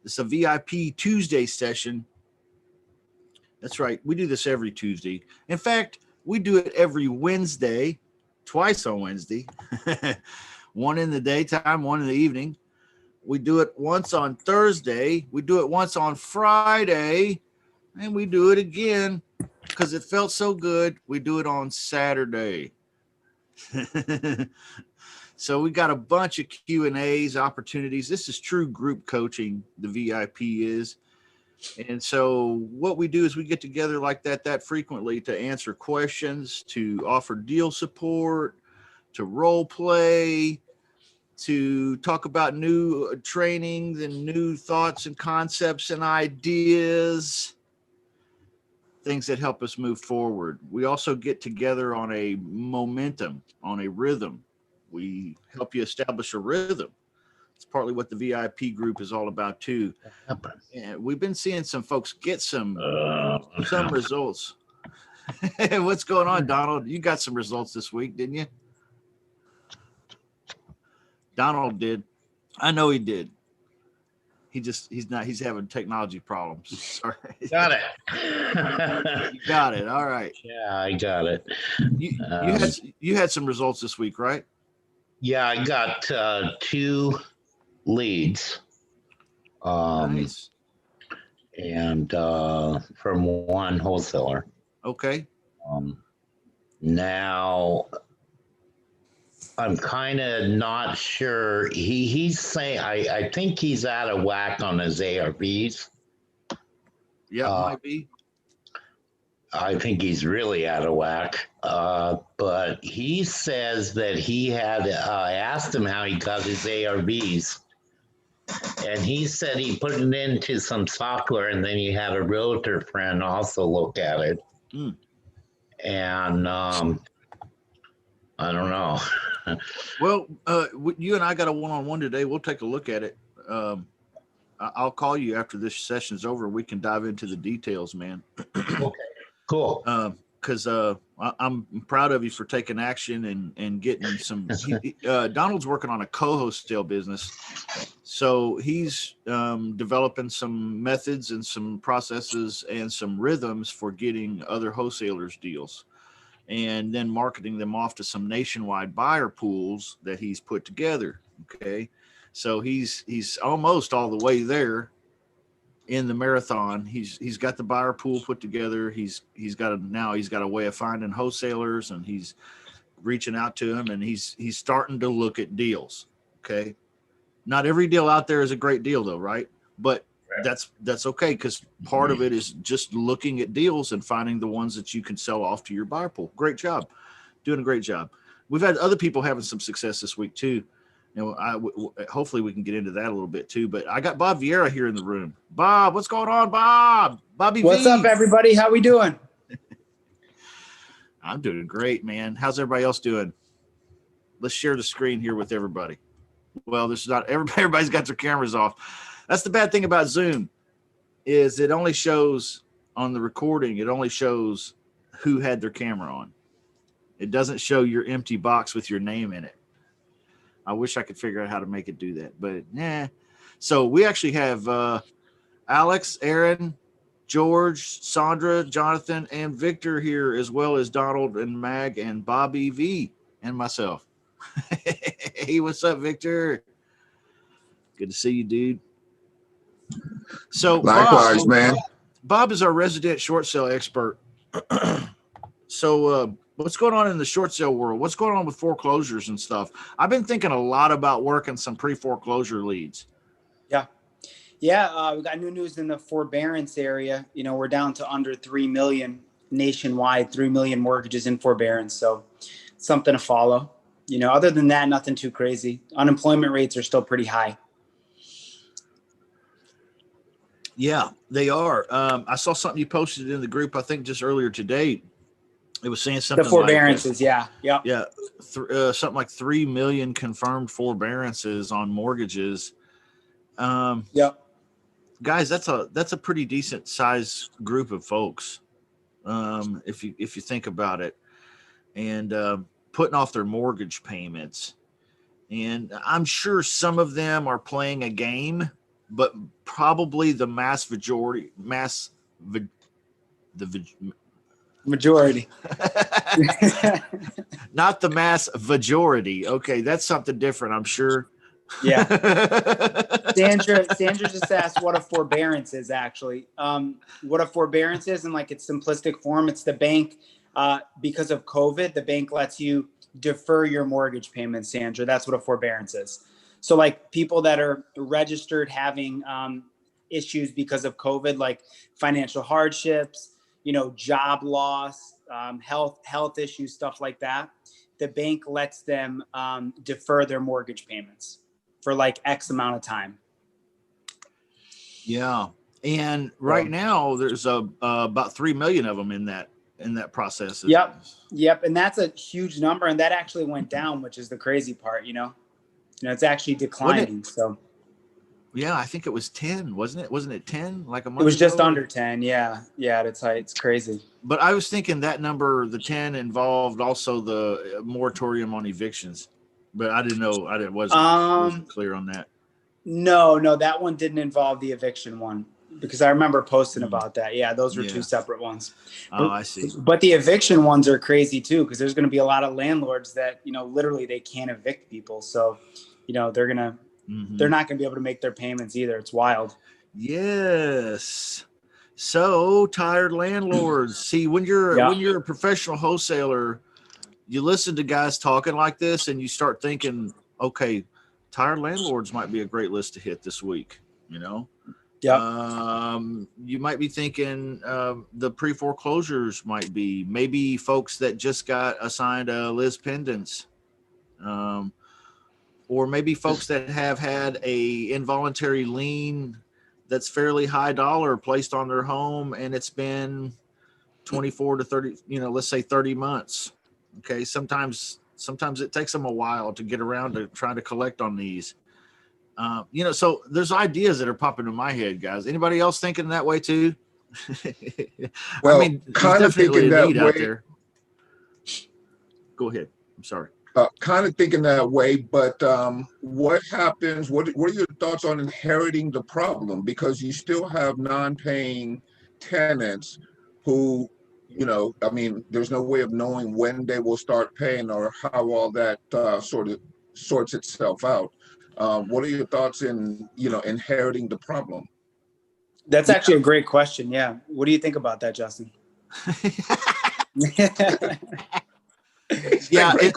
It's a VIP Tuesday session. That's right. We do this every Tuesday. In fact, we do it every Wednesday, twice on Wednesday, one in the daytime, one in the evening. We do it once on Thursday. We do it once on Friday, and we do it again because it felt so good. We do it on Saturday. So we got a bunch of Q&As, opportunities. This is true group coaching, the VIP is. And so what we do is we get together like that frequently to answer questions, to offer deal support, to role play, to talk about new trainings and new thoughts and concepts and ideas, things that help us move forward. We also get together on a momentum, on a rhythm. We help you establish a rhythm. It's partly what the VIP group is all about too. And we've been seeing some folks get some results. What's going on, Donald? You got some results this week, didn't you? Donald did. I know he did. He's having technology problems. Sorry. Got it. You got it. All right. Yeah, I got it. You had some results this week, right? Yeah, I got 2 leads. Nice. And from one wholesaler. Okay. Now I'm kind of not sure. He's saying I think he's out of whack on his ARVs. Yeah, might be. I think he's really out of whack. But he says that he had asked him how he got his ARVs. And he said he put it into some software, and then he had a realtor friend also look at it. And I don't know. Well, you and I got a one-on-one today. We'll take a look at it. I'll call you after this session's over. We can dive into the details, man. Okay, cool. Because I'm proud of you for taking action and getting some. Donald's working on a co-wholesale business, so he's developing some methods and some processes and some rhythms for getting other wholesalers deals, and then marketing them off to some nationwide buyer pools that he's put together. Okay, so he's almost all the way there in the marathon. He's got the buyer pool put together. He's got a way of finding wholesalers, and he's reaching out to them, and he's starting to look at deals. Okay, not every deal out there is a great deal though, right? But that's okay, because part of it is just looking at deals and finding the ones that you can sell off to your buyer pool. Great job, doing a great job. We've had other people having some success this week too. Hopefully we can get into that a little bit too. But I got Bob Vieira here in the room. Bob, what's going on, Bob? Bobby, what's up, everybody? How we doing? I'm doing great, man. How's everybody else doing? Let's share the screen here with everybody. Well, this is not everybody's got their cameras off. That's the bad thing about Zoom, is it only shows on the recording. It only shows who had their camera on. It doesn't show your empty box with your name in it. I wish I could figure out how to make it do that, but yeah. So we actually have Alex, Aaron, George, Sandra, Jonathan, and Victor here, as well as Donald and Mag and Bobby V and myself. Hey, what's up, Victor? Good to see you, dude. So likewise, man. Bob is our resident short sale expert. So what's going on in the short sale world? What's going on with foreclosures and stuff? I've been thinking a lot about working some pre-foreclosure leads. Yeah. We got new news in the forbearance area. You know, we're down to under 3 million nationwide, 3 million mortgages in forbearance. So something to follow. You know, other than that, nothing too crazy. Unemployment rates are still pretty high. Yeah, they are. I saw something you posted in the group, I think just earlier today. It was saying something the forbearances, like, something like 3 million confirmed forbearances on mortgages. Guys, that's a pretty decent size group of folks, if you think about it, and putting off their mortgage payments. And I'm sure some of them are playing a game but probably the Majority. not the mass majority. Okay, that's something different, I'm sure. Yeah. Sandra just asked what a forbearance is actually. What a forbearance is in like its simplistic form, it's the bank, because of COVID, the bank lets you defer your mortgage payments, Sandra. That's what a forbearance is. So like people that are registered having issues because of COVID, like financial hardships, job loss, health issues, stuff like that, the bank lets them defer their mortgage payments for like X amount of time. Yeah. And right now there's about 3 million of them in that process. Yep. And that's a huge number. And that actually went down, which is the crazy part, it's actually declining. So yeah, I think it was 10, wasn't it? Wasn't it 10 like a month? It was just ago? under 10. Yeah. Yeah. It's crazy. But I was thinking that number, the 10, involved also the moratorium on evictions, but I didn't know. Wasn't clear on that. No, that one didn't involve the eviction one because I remember posting about that. Yeah, those were two separate ones. I see. But the eviction ones are crazy too because there's going to be a lot of landlords that literally they can't evict people. So, they're not going to be able to make their payments either. It's wild. Yes. So tired landlords. See, when you're a professional wholesaler, you listen to guys talking like this and you start thinking, okay, tired landlords might be a great list to hit this week. Yeah. You might be thinking the pre-foreclosures might be maybe folks that just got assigned a Liz pendants, or maybe folks that have had a involuntary lien that's fairly high dollar placed on their home and it's been 24 to 30, let's say 30 months. Okay. Sometimes it takes them a while to get around to trying to collect on these. So there's ideas that are popping in my head, guys. Anybody else thinking that way too? Well, I mean, kind of thinking that way out there. Go ahead. I'm sorry. Kind of thinking that way, but what happens? What are your thoughts on inheriting the problem? Because you still have non-paying tenants who, there's no way of knowing when they will start paying or how all that sort of sorts itself out. What are your thoughts in, inheriting the problem? That's actually a great question. Yeah. What do you think about that, Justin? Yeah. I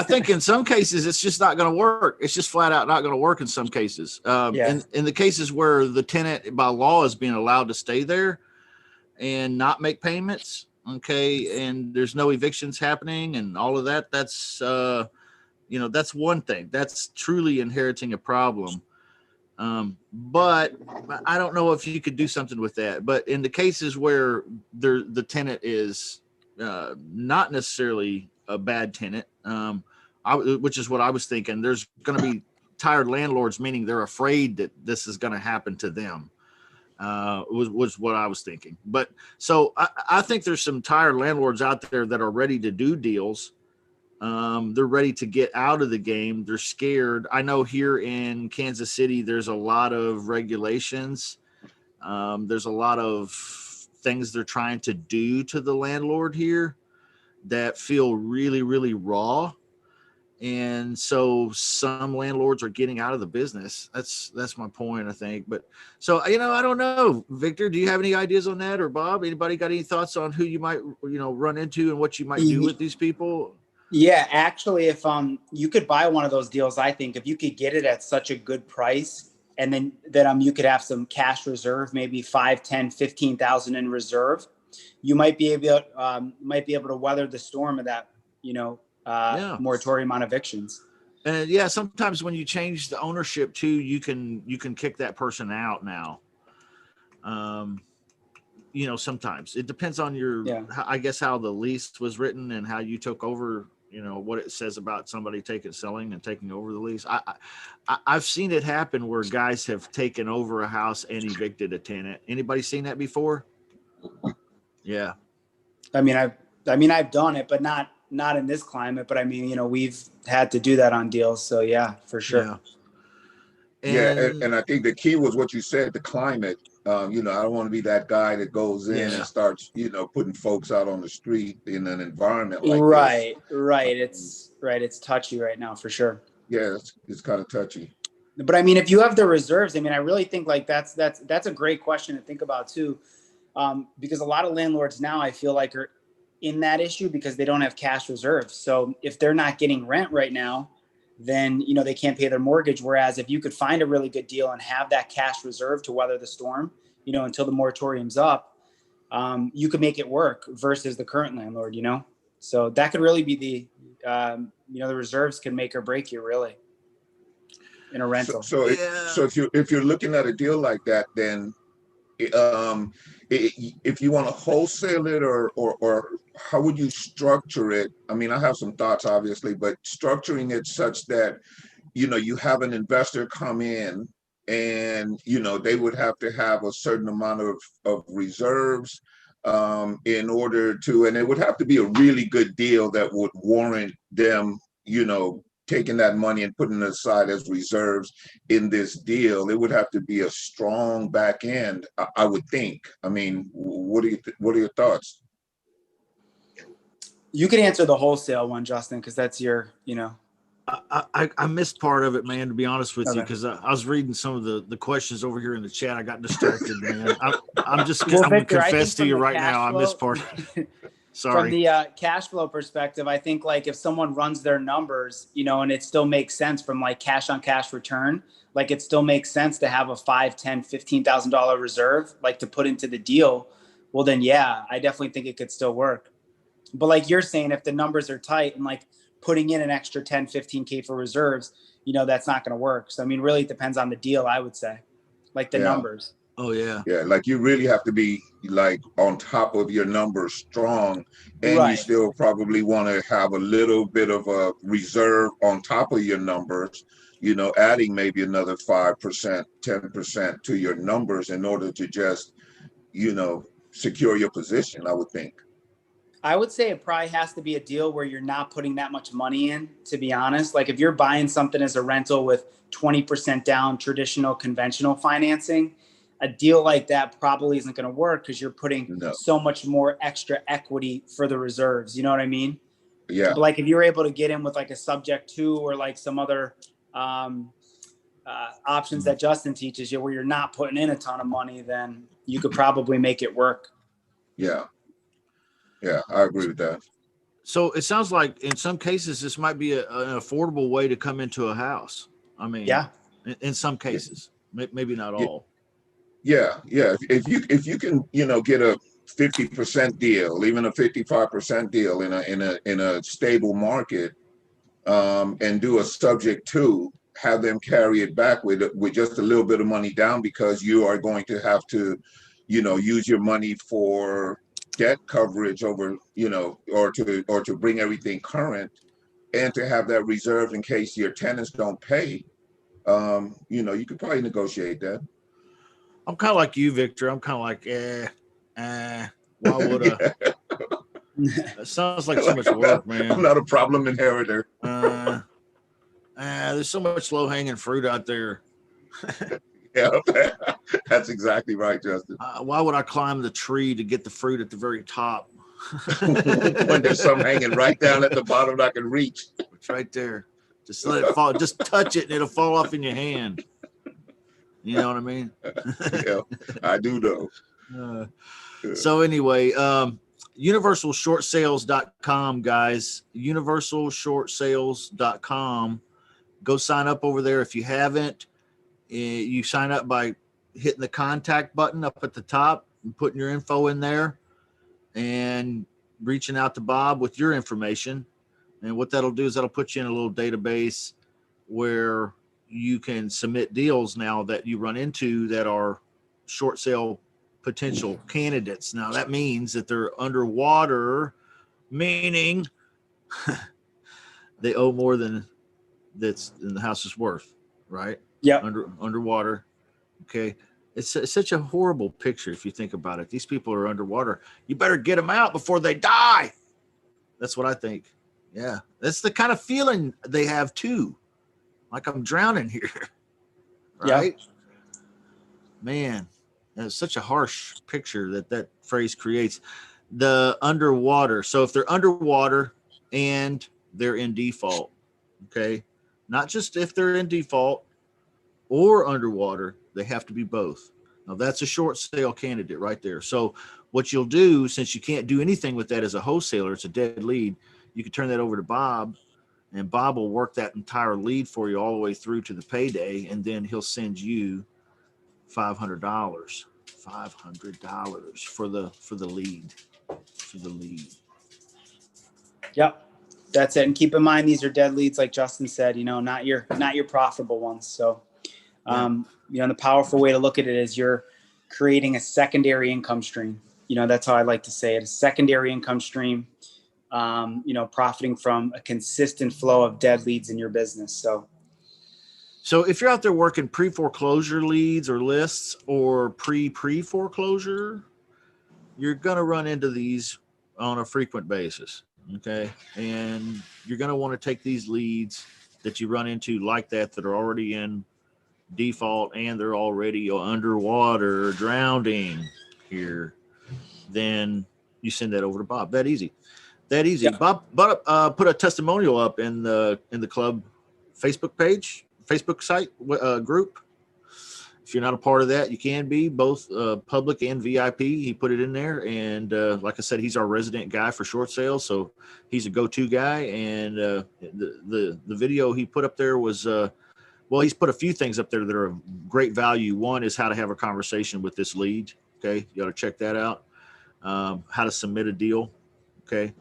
think in some cases it's just not going to work. It's just flat out not going to work in some cases. In the cases where the tenant by law is being allowed to stay there and not make payments, okay, and there's no evictions happening and all of that, that's that's one thing. That's truly inheriting a problem. But I don't know if you could do something with that. But in the cases where the tenant is not necessarily a bad tenant, which is what I was thinking. There's going to be tired landlords, meaning they're afraid that this is going to happen to them. Was what I was thinking. But so I think there's some tired landlords out there that are ready to do deals. They're ready to get out of the game. They're scared. I know here in Kansas City, there's a lot of regulations. There's a lot of things they're trying to do to the landlord here that feel really, really raw. And so some landlords are getting out of the business. That's my point, I think. But so, I don't know, Victor, do you have any ideas on that, or Bob, anybody got any thoughts on who you might, run into and what you might do with these people? Yeah, actually, if you could buy one of those deals, I think if you could get it at such a good price, and then that you could have some cash reserve, maybe 5, 10, 15,000 in reserve, you might be able to weather the storm of that, moratorium on evictions. And sometimes when you change the ownership too, you can kick that person out now. Sometimes it depends on I guess how the lease was written and how you took over, what it says about somebody selling and taking over the lease. I've seen it happen where guys have taken over a house and evicted a tenant. Anybody seen that before? Yeah. I mean, I've done it, but not in this climate, but we've had to do that on deals. So yeah, for sure. And I think the key was what you said, the climate. You know, I don't want to be that guy that goes in and starts, you know, putting folks out on the street in an environment like this. Right. It's touchy right now for sure. Yeah, it's kind of touchy. But I mean, if you have the reserves, I mean, I really think like that's a great question to think about too, because a lot of landlords now I feel like are in that issue because they don't have cash reserves. So if they're not getting rent right now, then you know they can't pay their mortgage. Whereas if you could find a really good deal and have that cash reserve to weather the storm, you know, until the moratorium's up, you could make it work versus the current landlord. You know, so that could really be the you know, the reserves can make or break you really in a rental. So if you're looking at a deal like that, then if you want to wholesale it or how would you structure it? I mean, I have some thoughts obviously, but structuring it such that, you know, you have an investor come in and, you know, they would have to have a certain amount of reserves in order to, and it would have to be a really good deal that would warrant them, you know, taking that money and putting it aside as reserves in this deal. It would have to be a strong back end, I would think. I mean, what are your thoughts? You can answer the wholesale one, Justin, because that's your, you know. I missed part of it, man, to be honest with you, because I was reading some of the questions over here in the chat. I got distracted, man. I'm going to confess to you right now, I missed part. Sorry. From the cash flow perspective, I think like if someone runs their numbers, you know, and it still makes sense from like cash on cash return, like it still makes sense to have a $5,000, $10,000, $15,000 reserve, like to put into the deal. Well, then, yeah, I definitely think it could still work. But like you're saying, if the numbers are tight and like putting in an extra 10, 15K for reserves, you know, that's not going to work. So, I mean, really it depends on the deal, I would say, like the numbers. Oh yeah. Yeah. Like you really have to be like on top of your numbers strong, and you still probably want to have a little bit of a reserve on top of your numbers, you know, adding maybe another 5%, 10% to your numbers in order to just, you know, secure your position, I would think. I would say it probably has to be a deal where you're not putting that much money in, to be honest. Like if you're buying something as a rental with 20% down, traditional, conventional financing, a deal like that probably isn't going to work because you're putting so much more extra equity for the reserves. You know what I mean? Yeah. But like if you're able to get in with like a subject to or like some other options that Justin teaches you where you're not putting in a ton of money, then you could probably make it work. Yeah. Yeah, I agree with that. So it sounds like in some cases, this might be an affordable way to come into a house. I mean, in some cases, maybe not all. Yeah. If you can, you know, get a 50% deal, even a 55% deal in a stable market, and do a subject to, have them carry it back with just a little bit of money down, because you are going to have to, you know, use your money for debt coverage over, you know, or to bring everything current, and to have that reserve in case your tenants don't pay. You know, you could probably negotiate that. I'm kind of like you, Victor. I'm kind of like, why would I? That sounds like so much work, man. I'm not a problem inheritor. There's so much low hanging fruit out there. Yeah, that's exactly right, Justin. Why would I climb the tree to get the fruit at the very top? When there's some hanging right down at the bottom that I can reach. It's right there. Just let it fall. Just touch it and it'll fall off in your hand. You know what I mean? Yeah, I do know. So anyway, universalshortsales.com, guys. Universalshortsales.com. Go sign up over there if you haven't. You sign up by hitting the contact button up at the top and putting your info in there and reaching out to Bob with your information. And what that'll do is that'll put you in a little database where you can submit deals now that you run into that are short sale potential candidates. Now that means that they're underwater, meaning they owe more than the house is worth, right? Yeah. Underwater. Okay. It's such a horrible picture if you think about it. These people are underwater. You better get them out before they die. That's what I think. Yeah. That's the kind of feeling they have too. Like I'm drowning here. right? Yeah. Man, that's such a harsh picture that phrase creates. The underwater. So if they're underwater and they're in default, okay, not just if they're in default or underwater, they have to be both. Now that's a short sale candidate right there. So what you'll do, since you can't do anything with that as a wholesaler, it's a dead lead, you can turn that over to Bob, and Bob will work that entire lead for you all the way through to the payday, and then he'll send you $500 for the lead. Yep, that's it. And keep in mind, these are dead leads, like Justin said. Not your profitable ones. So, the powerful way to look at it is you're creating a secondary income stream. That's how I like to say it: a secondary income stream. Profiting from a consistent flow of dead leads in your business. So if you're out there working pre-foreclosure leads or lists or pre-foreclosure, you're going to run into these on a frequent basis. Okay. And you're going to want to take these leads that you run into like that are already in default and they're already underwater, drowning here. Then you send that over to Bob. That easy. Yeah. Bob put a testimonial up in the club Facebook page, Facebook site group. If you're not a part of that, you can be both public and VIP. He put it in there, and like I said, he's our resident guy for short sales, so he's a go-to guy. And the video he put up there was he's put a few things up there that are of great value. One is how to have a conversation with this lead. Okay, you got to check that out. How to submit a deal. Okay,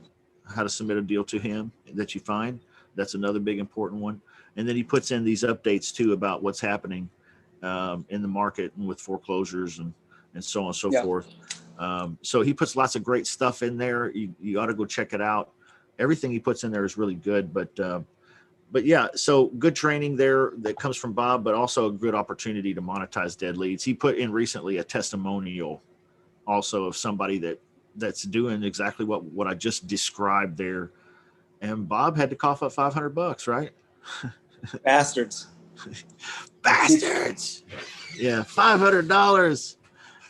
how to submit a deal to him that you find. That's another big important one. And then he puts in these updates too about what's happening in the market and with foreclosures and so on and so forth. So he puts lots of great stuff in there. You ought to go check it out. Everything he puts in there is really good, but yeah, so good training there that comes from Bob, but also a good opportunity to monetize dead leads. He put in recently a testimonial also of somebody that's doing exactly what I just described there. And Bob had to cough up $500, right? Bastards. Yeah, $500.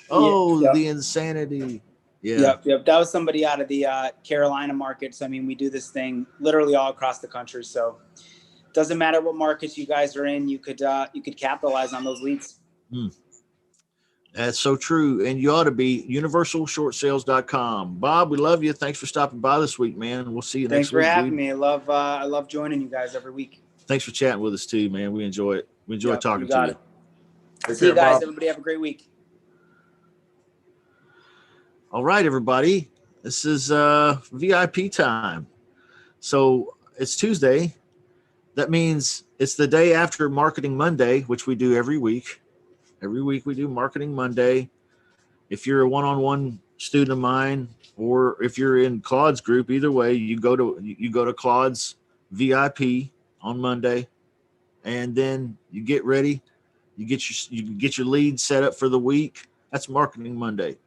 Oh, the insanity. Yeah. Yep. That was somebody out of the Carolina markets. I mean, we do this thing literally all across the country. So it doesn't matter what markets you guys are in, you could capitalize on those leads. That's so true. And you ought to be universalshortsales.com. Bob, we love you. Thanks for stopping by this week, man. We'll see you next week. Thanks for having me. I love joining you guys every week. Thanks for chatting with us too, man. We enjoy it. We enjoy talking to you. See you guys. Bob. Everybody have a great week. All right, everybody. This is VIP time. So it's Tuesday. That means it's the day after Marketing Monday, which we do every week. Every week we do Marketing Monday. If you're a one-on-one student of mine, or if you're in Claude's group, either way, you go to Claude's VIP on Monday, and then you get ready. You get your lead set up for the week. That's Marketing Monday.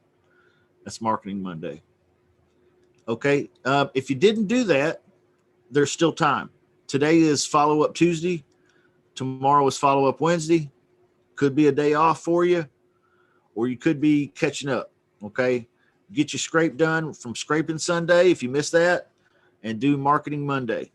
Okay. If you didn't do that, there's still time. Today is follow-up Tuesday. Tomorrow is follow-up Wednesday. Could be a day off for you, or you could be catching up. Okay. Get your scrape done from Scraping Sunday if you missed that, and do Marketing Monday.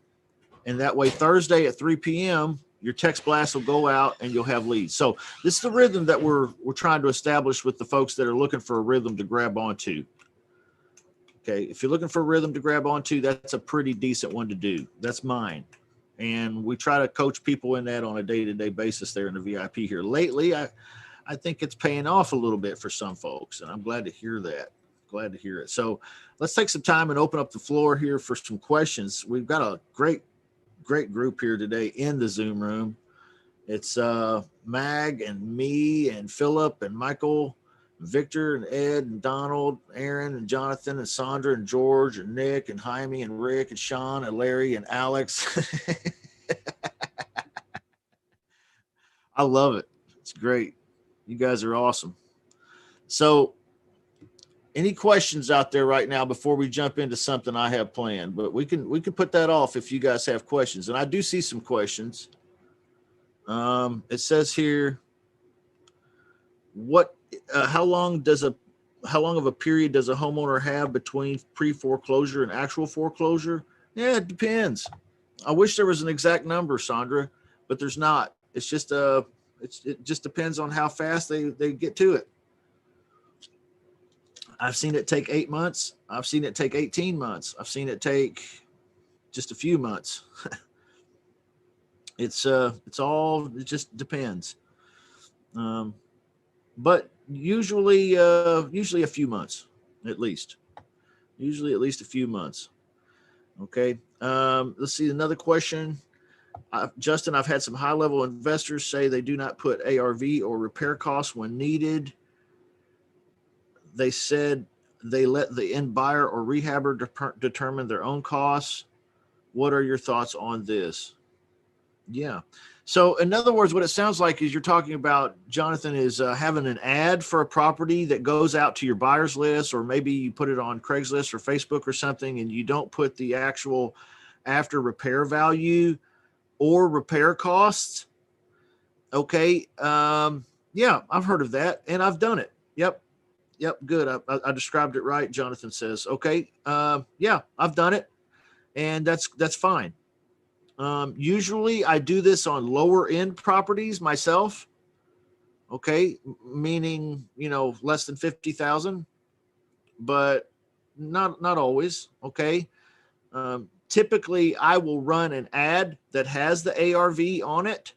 And that way, Thursday at 3 p.m., your text blast will go out and you'll have leads. So this is the rhythm that we're trying to establish with the folks that are looking for a rhythm to grab onto. Okay. If you're looking for a rhythm to grab onto, that's a pretty decent one to do. That's mine. And we try to coach people in that on a day-to-day basis there in the VIP here. Lately, I think it's paying off a little bit for some folks, and I'm glad to hear that. Glad to hear it. So let's take some time and open up the floor here for some questions. We've got a great group here today in the Zoom room. It's Mag and me and Philip and Michael, Victor and Ed and Donald, Aaron and Jonathan and Sandra and George and Nick and Jaime and Rick and Sean and Larry and Alex. I love it. It's great. You guys are awesome. So any questions out there right now before we jump into something I have planned? But we can put that off if you guys have questions. And I do see some questions. It says here, how long of a period does a homeowner have between pre-foreclosure and actual foreclosure? Yeah, it depends. I wish there was an exact number, Sandra, but there's not. It's just it just depends on how fast they get to it. I've seen it take 8 months. I've seen it take 18 months. I've seen it take just a few months. It just depends. But usually a few months, at least. Usually at least a few months. Okay. Let's see another question. Justin, I've had some high-level investors say they do not put ARV or repair costs when needed. They said they let the end buyer or rehabber determine their own costs. What are your thoughts on this? Yeah. So in other words, what it sounds like is you're talking about, Jonathan, is having an ad for a property that goes out to your buyers list, or maybe you put it on Craigslist or Facebook or something, and you don't put the actual after repair value or repair costs. Okay. Yeah, I've heard of that and I've done it. Yep. Good. I described it right. Jonathan says, okay. Yeah, I've done it, and that's fine. Usually I do this on lower end properties myself. Okay. Meaning, less than 50,000, but not always. Okay. Typically I will run an ad that has the ARV on it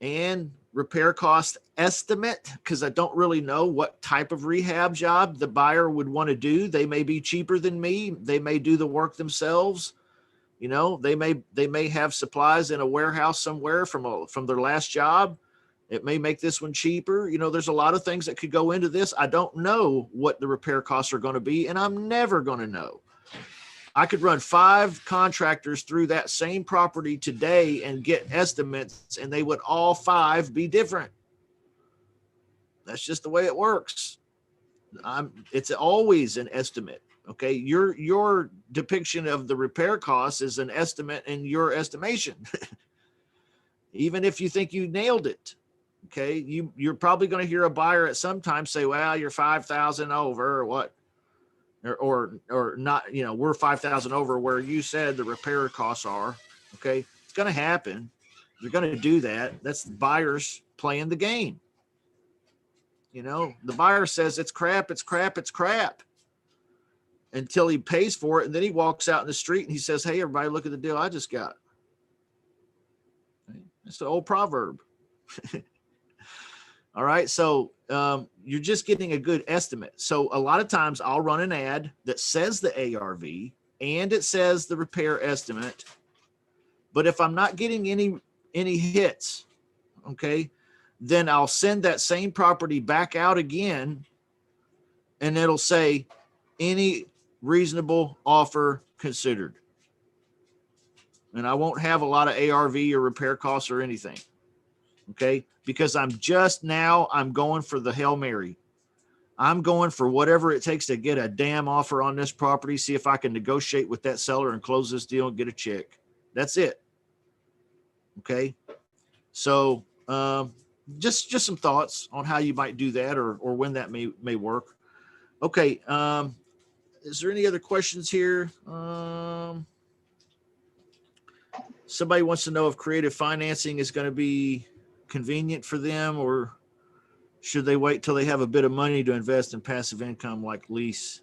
and repair cost estimate, because I don't really know what type of rehab job the buyer would want to do. They may be cheaper than me. They may do the work themselves. They may have supplies in a warehouse somewhere from their last job. It may make this one cheaper. There's a lot of things that could go into this. I don't know what the repair costs are going to be, and I'm never going to know. I could run 5 contractors through that same property today and get estimates, and they would all 5 be different. That's just the way it works. It's always an estimate. Okay. Your depiction of the repair costs is an estimate in your estimation. Even if you think you nailed it. Okay. You're probably going to hear a buyer at some time say, well, you're 5,000 over or what, or not, we're 5,000 over where you said the repair costs are. Okay. It's going to happen. You're going to do that. That's the buyers playing the game. The buyer says it's crap, until he pays for it. And then he walks out in the street and he says, hey, everybody, look at the deal I just got. It's an old proverb. All right. So you're just getting a good estimate. So a lot of times I'll run an ad that says the ARV and it says the repair estimate. But if I'm not getting any hits, okay, then I'll send that same property back out again, and it'll say any reasonable offer considered. And I won't have a lot of ARV or repair costs or anything. Okay. Because I'm going for the Hail Mary. I'm going for whatever it takes to get a damn offer on this property. See if I can negotiate with that seller and close this deal and get a check. That's it. Okay. So, just some thoughts on how you might do that or when that may work. Okay. Is there any other questions here? Somebody wants to know if creative financing is going to be convenient for them, or should they wait till they have a bit of money to invest in passive income like Lease?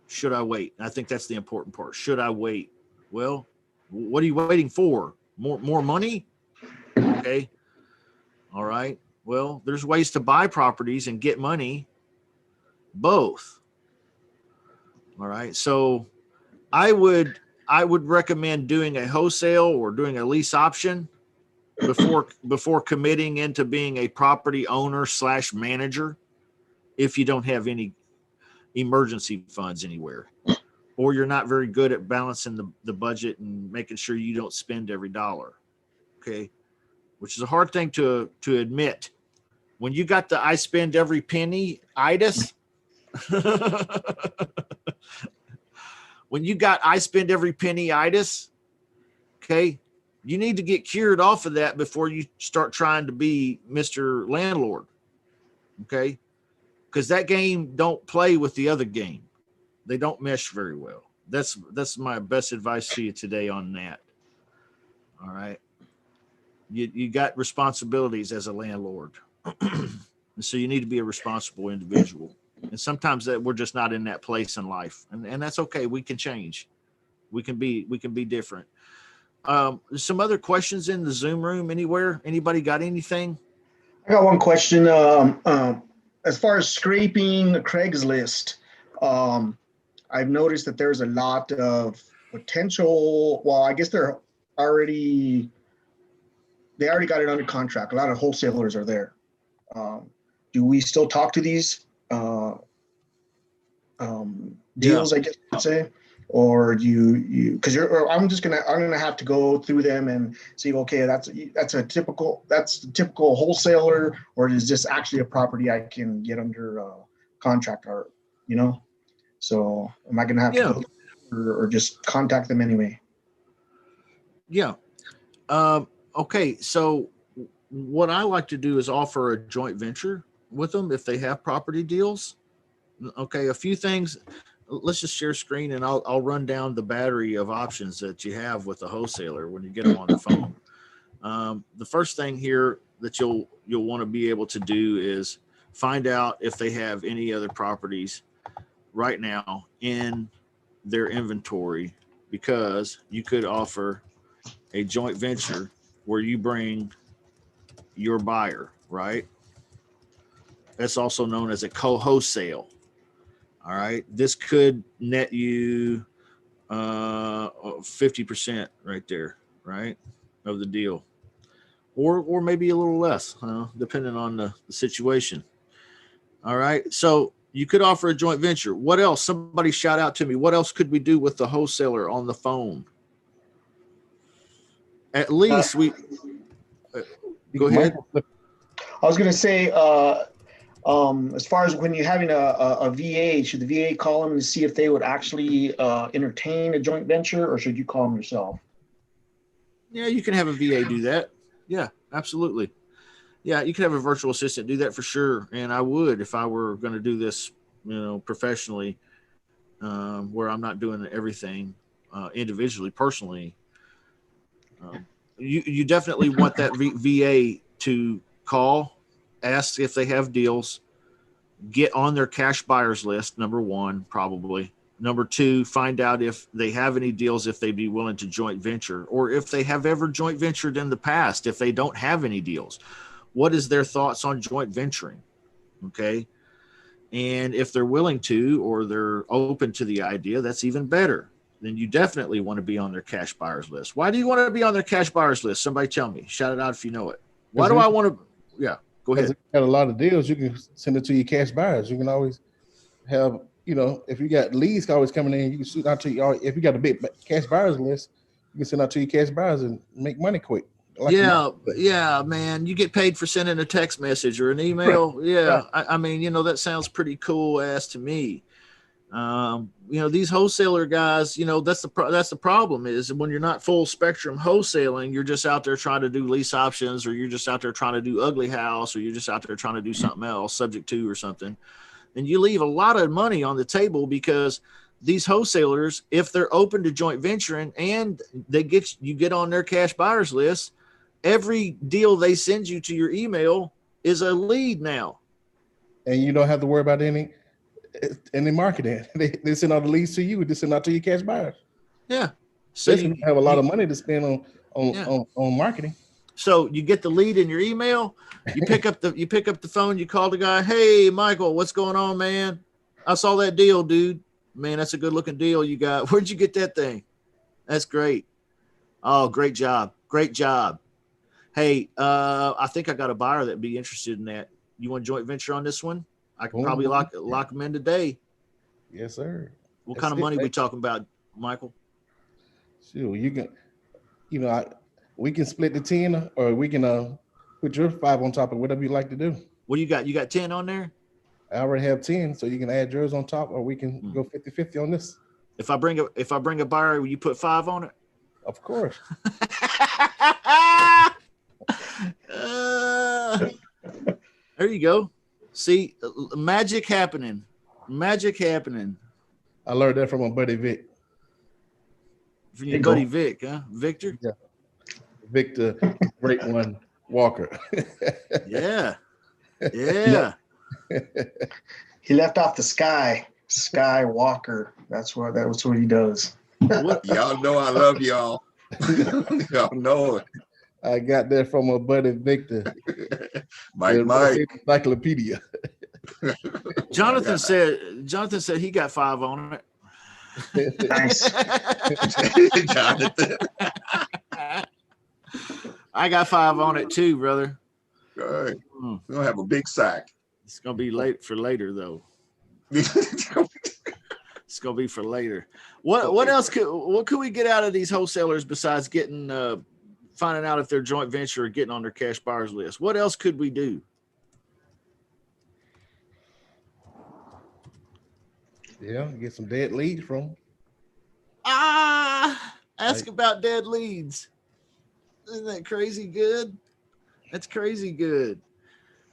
Should I wait? I think that's the important part. Should I wait? Well, what are you waiting for? More money? Okay. All right. Well, there's ways to buy properties and get money. Both. All right. So I would recommend doing a wholesale or doing a lease option before committing into being a property owner / manager, if you don't have any emergency funds anywhere, or you're not very good at balancing the budget and making sure you don't spend every dollar. Okay. Which is a hard thing to admit. When you got the I spend every penny itis, when you got I spend every penny itis, okay, You need to get cured off of that before you start trying to be Mr. Landlord. Okay. Because that game don't play with the other game. They don't mesh very well. That's my best advice to you today on that. All right. You got responsibilities as a landlord. And so you need to be a responsible individual. And sometimes that we're just not in that place in life. And that's okay. We can change. We can be different. Some other questions in the Zoom room anywhere? Anybody got anything? I got one question. As far as scraping Craigslist, I've noticed that there's a lot of potential. Well, I guess they already got it under contract. A lot of wholesalers are there. Do we still talk to these deals? I guess you could say. Or because I'm gonna have to go through them and see, okay, that's the typical wholesaler, or is this actually a property I can get under contract, or so am I gonna have to go or just contact them anyway? Yeah. Okay. So what I like to do is offer a joint venture with them if they have property deals. Okay. A few things. Let's just share screen and I'll run down the battery of options that you have with the wholesaler when you get them on the phone. The first thing here that you'll want to be able to do is find out if they have any other properties right now in their inventory, because you could offer a joint venture where you bring your buyer, right? That's also known as a co-wholesale. All right. This could net you 50% right there, right, of the deal, or maybe a little less, depending on the situation. All right. So you could offer a joint venture. What else? Somebody shout out to me. What else could we do with the wholesaler on the phone? At least go ahead. I was going to say, as far as when you're having a VA, should the VA call them to see if they would actually entertain a joint venture, or should you call them yourself? Yeah, you can have a VA do that. Yeah, absolutely. Yeah, you can have a virtual assistant do that for sure. And I would, if I were going to do this, professionally, where I'm not doing everything individually, personally. You definitely want that VA to call, ask if they have deals, get on their cash buyers list, number one, probably. Number two, find out if they have any deals, if they'd be willing to joint venture, or if they have ever joint ventured in the past, if they don't have any deals. What is their thoughts on joint venturing? Okay. And if they're willing to, or they're open to the idea, that's even better. Then you definitely want to be on their cash buyers list. Why do you want to be on their cash buyers list? Somebody tell me. Shout it out if you know it. Why do I want to? Yeah, go ahead. Got a lot of deals. You can send it to your cash buyers. You can always have, if you got leads always coming in, you can shoot out to you. If you got a big cash buyers list, you can send out to your cash buyers and make money quick. Yeah, man. You get paid for sending a text message or an email. Right. Yeah, right. I mean, that sounds pretty cool ass to me. These wholesaler guys, that's the problem is when you're not full spectrum wholesaling, you're just out there trying to do lease options, or you're just out there trying to do ugly house, or you're just out there trying to do something else, subject to or something. And you leave a lot of money on the table, because these wholesalers, if they're open to joint venturing and you get on their cash buyers list, every deal they send you to your email is a lead now. And you don't have to worry about any marketing. They send out the leads to you. They send out to your cash buyers. Yeah. So you have a lot of money to spend on marketing. So you get the lead in your email. You pick up the phone. You call the guy. Hey, Michael, what's going on, man? I saw that deal, dude. Man, that's a good looking deal you got. Where'd you get that thing? That's great. Oh, great job. Great job. Hey, I think I got a buyer that'd be interested in that. You want joint venture on this one? I can probably lock them in today. Yes, sir. What kind of money we talking about, Michael? Sure, you can, we can split the 10, or we can put your 5 on top of whatever you like to do. What do you got? You got 10 on there? I already have 10, so you can add yours on top, or we can go 50-50 on this. If I bring a buyer, will you put 5 on it? Of course. There you go. See, magic happening. Magic happening. I learned that from my buddy Vic. From your buddy Vic, huh? Victor? Yeah. Victor, great one, Walker. Yeah. Yeah. He left off the Skywalker. That's what he does. Y'all know I love y'all. Y'all know it. I got that from my buddy Victor. Mike. Encyclopedia. Jonathan said he got 5 on it. Nice. Jonathan. I got 5 on it too, brother. All right. We're gonna have a big sack. It's gonna be late for later though. It's gonna be for later. What else could we get out of these wholesalers besides getting finding out if they're joint venture or getting on their cash buyers list? What else could we do? Yeah, get some dead leads from. Ask about dead leads. Isn't that crazy good? That's crazy good.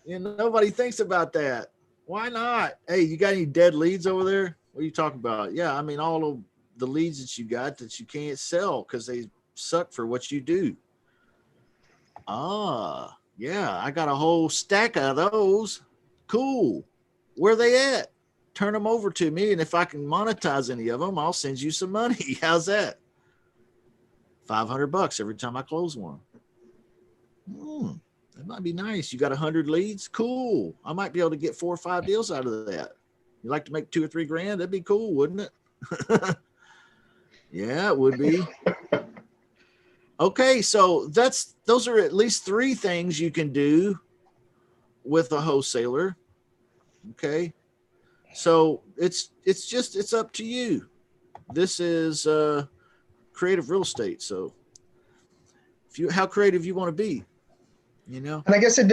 Nobody thinks about that. Why not? Hey, you got any dead leads over there? What are you talking about? Yeah, I mean, all of the leads that you got that you can't sell because they suck for what you do. Yeah, I got a whole stack of those. Cool. Where they at? Turn them over to me, and if I can monetize any of them, I'll send you some money. How's that? $500 every time I close one. That might be nice. You got 100 leads? Cool. I might be able to get 4 or 5 deals out of that. You like to make 2 or 3 grand? That'd be cool, wouldn't it? Yeah, it would be. Okay, so those are at least 3 things you can do with a wholesaler. Okay. So it's up to you. This is creative real estate. So how creative you want to be, And I guess it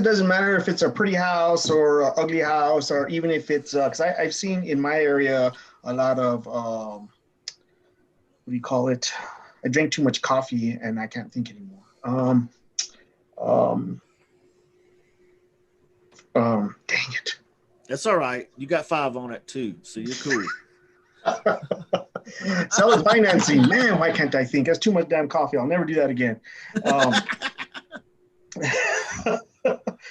doesn't matter if it's a pretty house or an ugly house, or even if it's because I've seen in my area a lot of what do you call it? I drank too much coffee and I can't think anymore. Dang it. That's all right. You got 5 on it too, so you're cool. Seller financing, man. Why can't I think? That's too much damn coffee. I'll never do that again.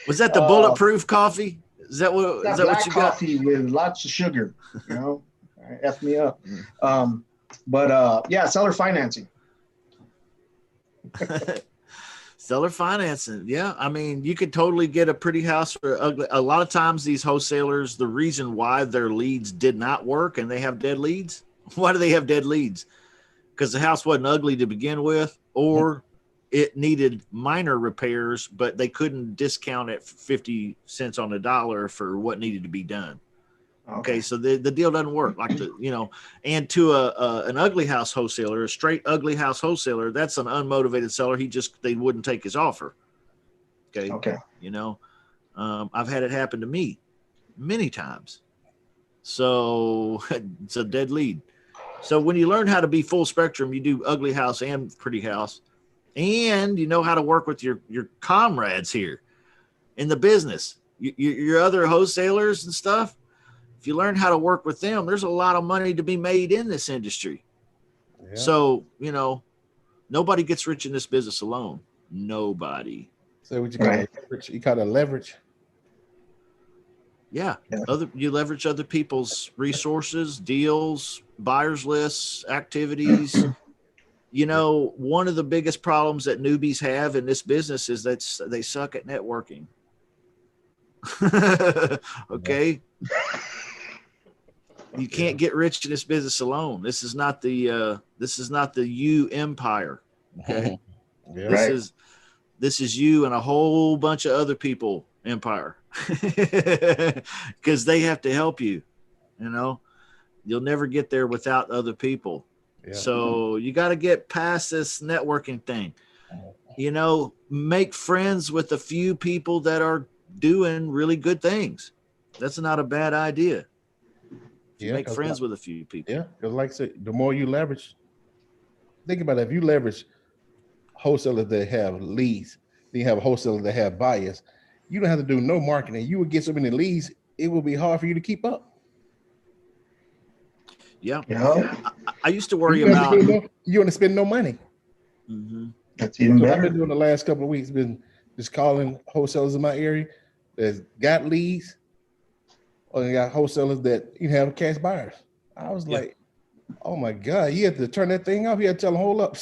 Was that the bulletproof coffee? Is that what you got? Coffee with lots of sugar. F me up. Yeah, seller financing. Seller financing. Yeah. I mean, you could totally get a pretty house for ugly. A lot of times these wholesalers, the reason why their leads did not work and they have dead leads. Why do they have dead leads? Because the house wasn't ugly to begin with, or it needed minor repairs, but they couldn't discount it 50 cents on the dollar for what needed to be done. Okay, so the deal doesn't work and to an ugly house wholesaler, a straight ugly house wholesaler, that's an unmotivated seller. They wouldn't take his offer. Okay. I've had it happen to me many times. So it's a dead lead. So when you learn how to be full spectrum, you do ugly house and pretty house, and you know how to work with your comrades here in the business, your other wholesalers and stuff. If you learn how to work with them, there's a lot of money to be made in this industry. Yeah. So, nobody gets rich in this business alone. Nobody. So what you call leverage? You call it leverage? Yeah. You leverage other people's resources, deals, buyers lists, activities. One of the biggest problems that newbies have in this business is that they suck at networking. Okay. You can't get rich in this business alone. This is not the you empire. Okay. This is you and a whole bunch of other people empire. Because they have to help you. You'll never get there without other people. Yeah. So you got to get past this networking thing. Make friends with a few people that are doing really good things. That's not a bad idea. Make friends with a few people. Yeah, because like I said, the more you leverage, think about it. If you leverage wholesalers that have leads, then you have wholesalers that have buyers. You don't have to do no marketing. You would get so many leads, it will be hard for you to keep up. Yeah. Yeah, I used to worry You don't have to about. do no- you want to spend no money. Mhm. that's even So I've been better. doing the last couple of weeks, been just calling wholesalers in my area that's got leads, or they got wholesalers that you have cash buyers. I was Yeah. like, oh my God, you have to turn that thing off. You have to tell them, hold up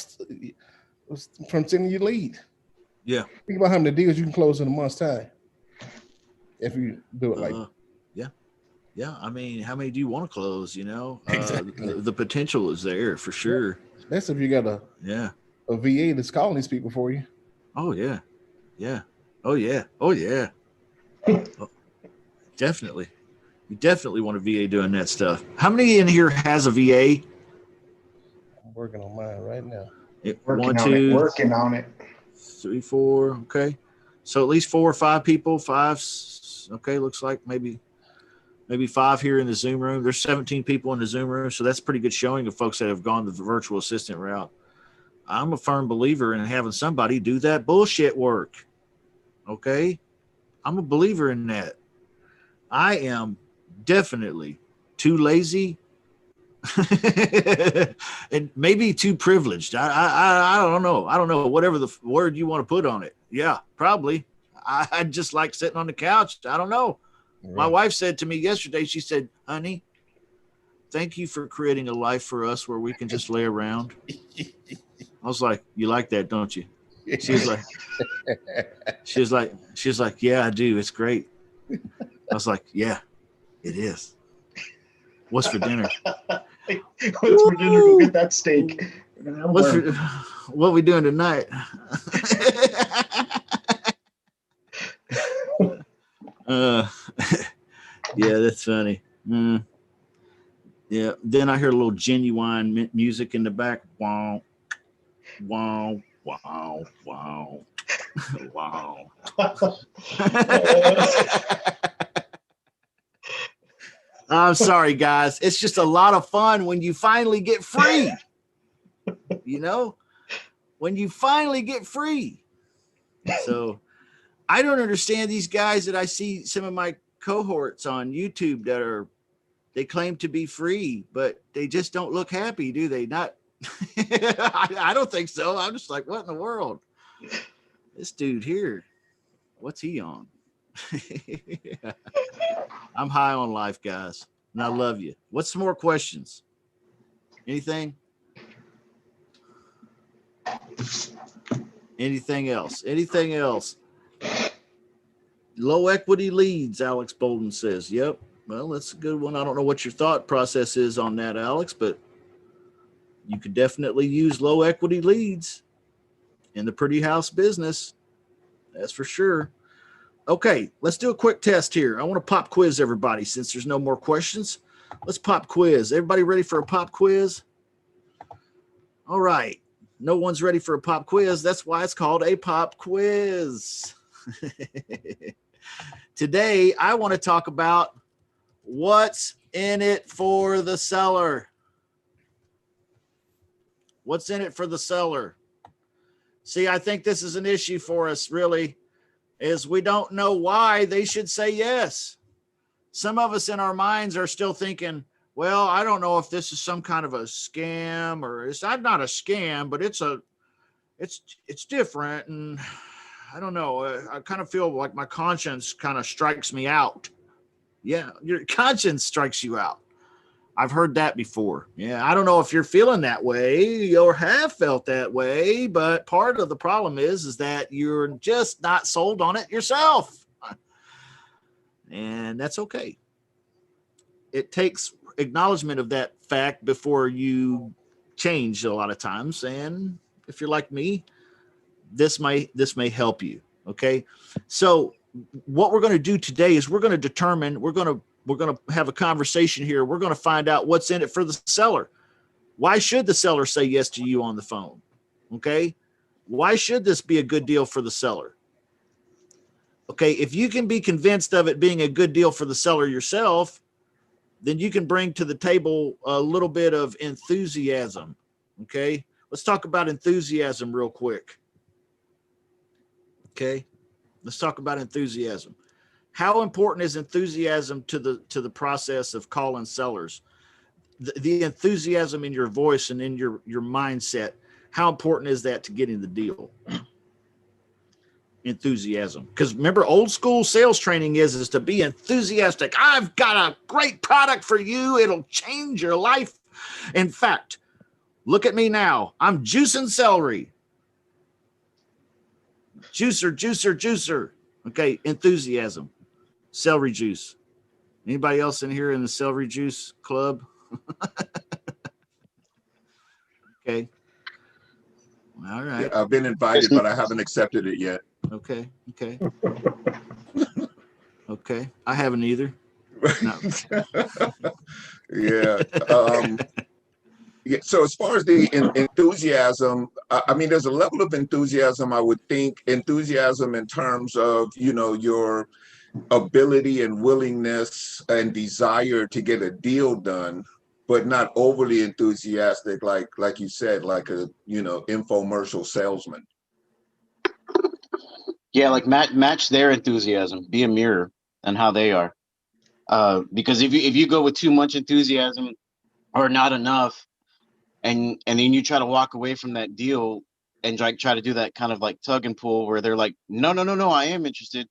from sending you leads. Yeah. Think about how many deals you can close in a month's time if you do it like Yeah. Yeah. I mean, how many do you want to close? You know, Exactly. the potential is there for sure. That's if you got a VA that's calling these people for you. Oh yeah. Yeah. Oh yeah. Oh yeah. Oh, definitely. You definitely want a VA doing that stuff. How many in here has a VA? I'm working on mine right now. Working on it. 3, 4. Okay. So at least 4 or 5 people. 5. Okay. Looks like maybe 5 here in the Zoom room. There's 17 people in the Zoom room. So that's a pretty good showing of folks that have gone the virtual assistant route. I'm a firm believer in having somebody do that bullshit work. Okay. I'm a believer in that. I am definitely too lazy and maybe too privileged. I don't know. I don't know. Whatever the word you want to put on it. Yeah, probably. I just like sitting on the couch. I don't know. Right. My wife said to me yesterday, she said, honey, thank you for creating a life for us where we can just lay around. I was like, you like that, don't you? She was like, yeah, I do. It's great. I was like, yeah, it is. What's for dinner? What's for dinner? Go get that steak. What we doing tonight? Yeah, that's funny. Yeah. Then I hear a little genuine music in the back. Wow, wow, wow, wow, wow. I'm sorry, guys. It's just a lot of fun when you finally get free. You know, when you finally get free. So I don't understand these guys that I see some of my cohorts on YouTube that they claim to be free, but they just don't look happy, do they? Not. I don't think so. I'm just like, what in the world? This dude here, what's he on? I'm high on life, guys, and I love you. What's some more questions? Anything? Anything else? Anything else? Low equity leads, Alex Bolden says. Yep. Well, that's a good one. I don't know what your thought process is on that, Alex, but you could definitely use low equity leads in the pretty house business. That's for sure. Okay, let's do a quick test here. I want to pop quiz everybody since there's no more questions. Let's pop quiz. Everybody ready for a pop quiz? All right. No one's ready for a pop quiz. That's why it's called a pop quiz. Today, I want to talk about what's in it for the seller. What's in it for the seller? See, I think this is an issue for us, really, is we don't know why they should say yes. Some of us in our minds are still thinking, well, I don't know if this is some kind of a scam, or it's not a scam, but it's different. And I don't know. I kind of feel like my conscience kind of strikes me out. Yeah, your conscience strikes you out. I've heard that before. Yeah, I don't know if you're feeling that way or have felt that way, but part of the problem is that you're just not sold on it yourself. And that's okay. It takes acknowledgement of that fact before you change a lot of times. And if you're like me, this may help you. Okay. So what we're going to do today is we're going to have a conversation here. We're going to find out what's in it for the seller. Why should the seller say yes to you on the phone? Okay. Why should this be a good deal for the seller? Okay. If you can be convinced of it being a good deal for the seller yourself, then you can bring to the table a little bit of enthusiasm. Okay. Let's talk about enthusiasm real quick. Okay, let's talk about enthusiasm. How important is enthusiasm to the process of calling sellers? The enthusiasm in your voice and in your mindset, how important is that to getting the deal? Enthusiasm. Because remember, old school sales training is to be enthusiastic. I've got a great product for you. It'll change your life. In fact, look at me now. I'm juicing celery. Juicer. Okay, enthusiasm. Celery juice. Anybody else in here in the celery juice club? Okay. All right. Yeah, I've been invited, but I haven't accepted it yet. Okay. Okay. I haven't either. No. Yeah. Yeah. So as far as the enthusiasm, I mean, there's a level of enthusiasm, I would think, enthusiasm in terms of, your ability and willingness and desire to get a deal done, but not overly enthusiastic, like you said, like a, infomercial salesman. Yeah, like match their enthusiasm. Be a mirror on how they are. Because if you go with too much enthusiasm or not enough, and then you try to walk away from that deal and try to do that kind of like tug and pull where they're like, no, I am interested.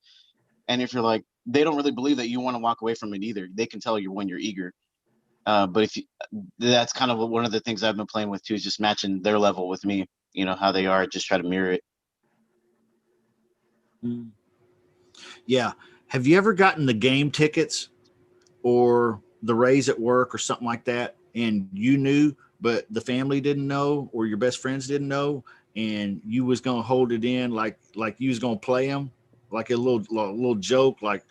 And if you're like, they don't really believe that you want to walk away from it either. They can tell you when you're eager. But that's kind of one of the things I've been playing with too, is just matching their level with me, how they are, just try to mirror it. Yeah. Have you ever gotten the game tickets or the raise at work or something like that, and you knew, but the family didn't know, or your best friends didn't know, and you was going to hold it in like you was going to play them like a little joke, like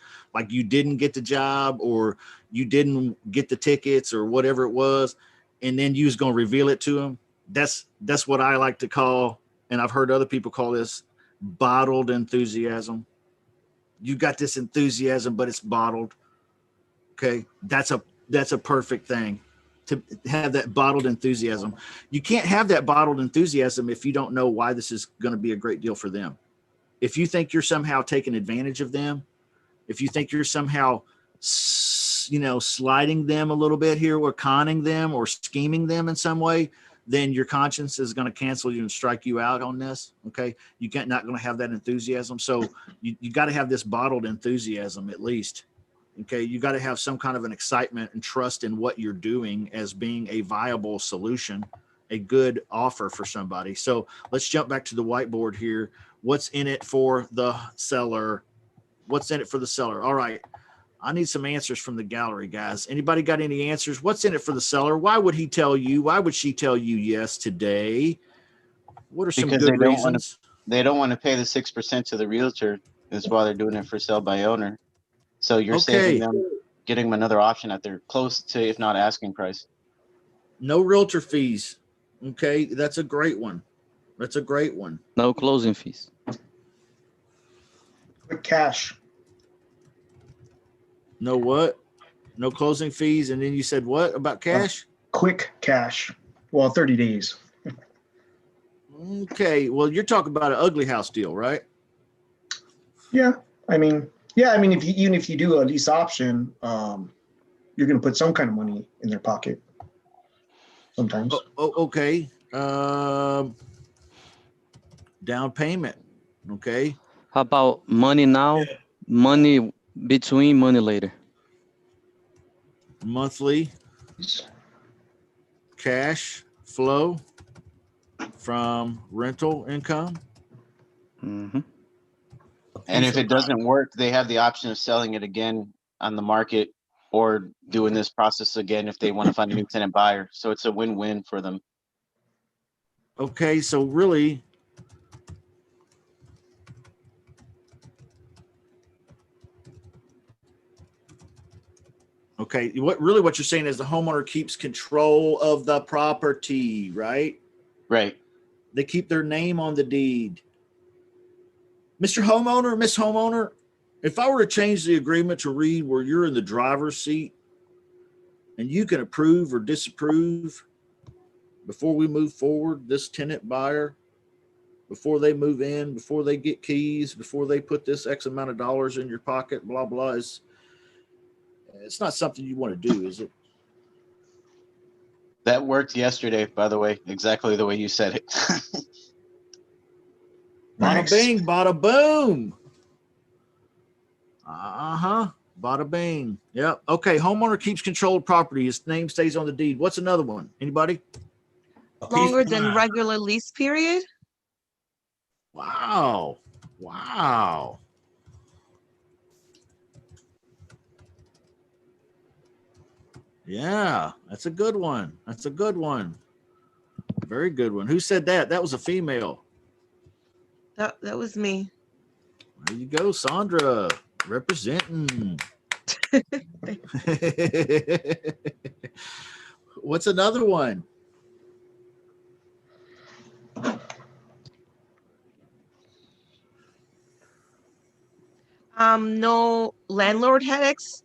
you didn't get the job or you didn't get the tickets or whatever it was, and then you was going to reveal it to them? That's what I like to call, and I've heard other people call this, bottled enthusiasm. You got this enthusiasm, but it's bottled. Okay. That's a perfect thing, to have that bottled enthusiasm. You can't have that bottled enthusiasm if you don't know why this is going to be a great deal for them. If you think you're somehow taking advantage of them, if you think you're somehow, sliding them a little bit here, or conning them or scheming them in some way, then your conscience is going to cancel you and strike you out on this. Okay. Not going to have that enthusiasm. So you got to have this bottled enthusiasm at least. Okay. You got to have some kind of an excitement and trust in what you're doing as being a viable solution, a good offer for somebody. So let's jump back to the whiteboard here. What's in it for the seller? What's in it for the seller? All right. I need some answers from the gallery, guys. Anybody got any answers? What's in it for the seller? Why would he tell you? Why would she tell you yes today? What are some good reasons? They don't want to pay the 6% to the realtor. That's why they're doing it for sale by owner. So you're saving them, getting them another option at their close to, if not asking price. No realtor fees. Okay. That's a great one. No closing fees. Quick cash. No what? No closing fees. And then you said what about cash? Quick cash. Well, 30 days. Okay. Well, you're talking about an ugly house deal, right? Yeah. I mean, even if you do a lease option, you're going to put some kind of money in their pocket sometimes. Okay. Down payment. Okay. How about money now, money between, money later? Monthly cash flow from rental income. Mm-hmm. And if it doesn't work, they have the option of selling it again on the market or doing this process again if they want to find a new tenant buyer. So it's a win-win for them. Okay, so really, what you're saying is the homeowner keeps control of the property, right? Right. They keep their name on the deed. Mr. Homeowner, Miss Homeowner, if I were to change the agreement to read where you're in the driver's seat and you can approve or disapprove before we move forward, this tenant buyer, before they move in, before they get keys, before they put this X amount of dollars in your pocket, blah, blah, it's not something you want to do, is it? That worked yesterday, by the way, exactly the way you said it. Bada Nice. bing, bada boom. Bada bing. Yep. Okay. Homeowner keeps control of property. His name stays on the deed. What's another one? Anybody? Longer than regular lease period. Wow. Wow. Yeah, that's a good one. That's a good one. Very good one. Who said that? That was a female. That was me. There you go, Sandra, representing. What's another one? No landlord headaches.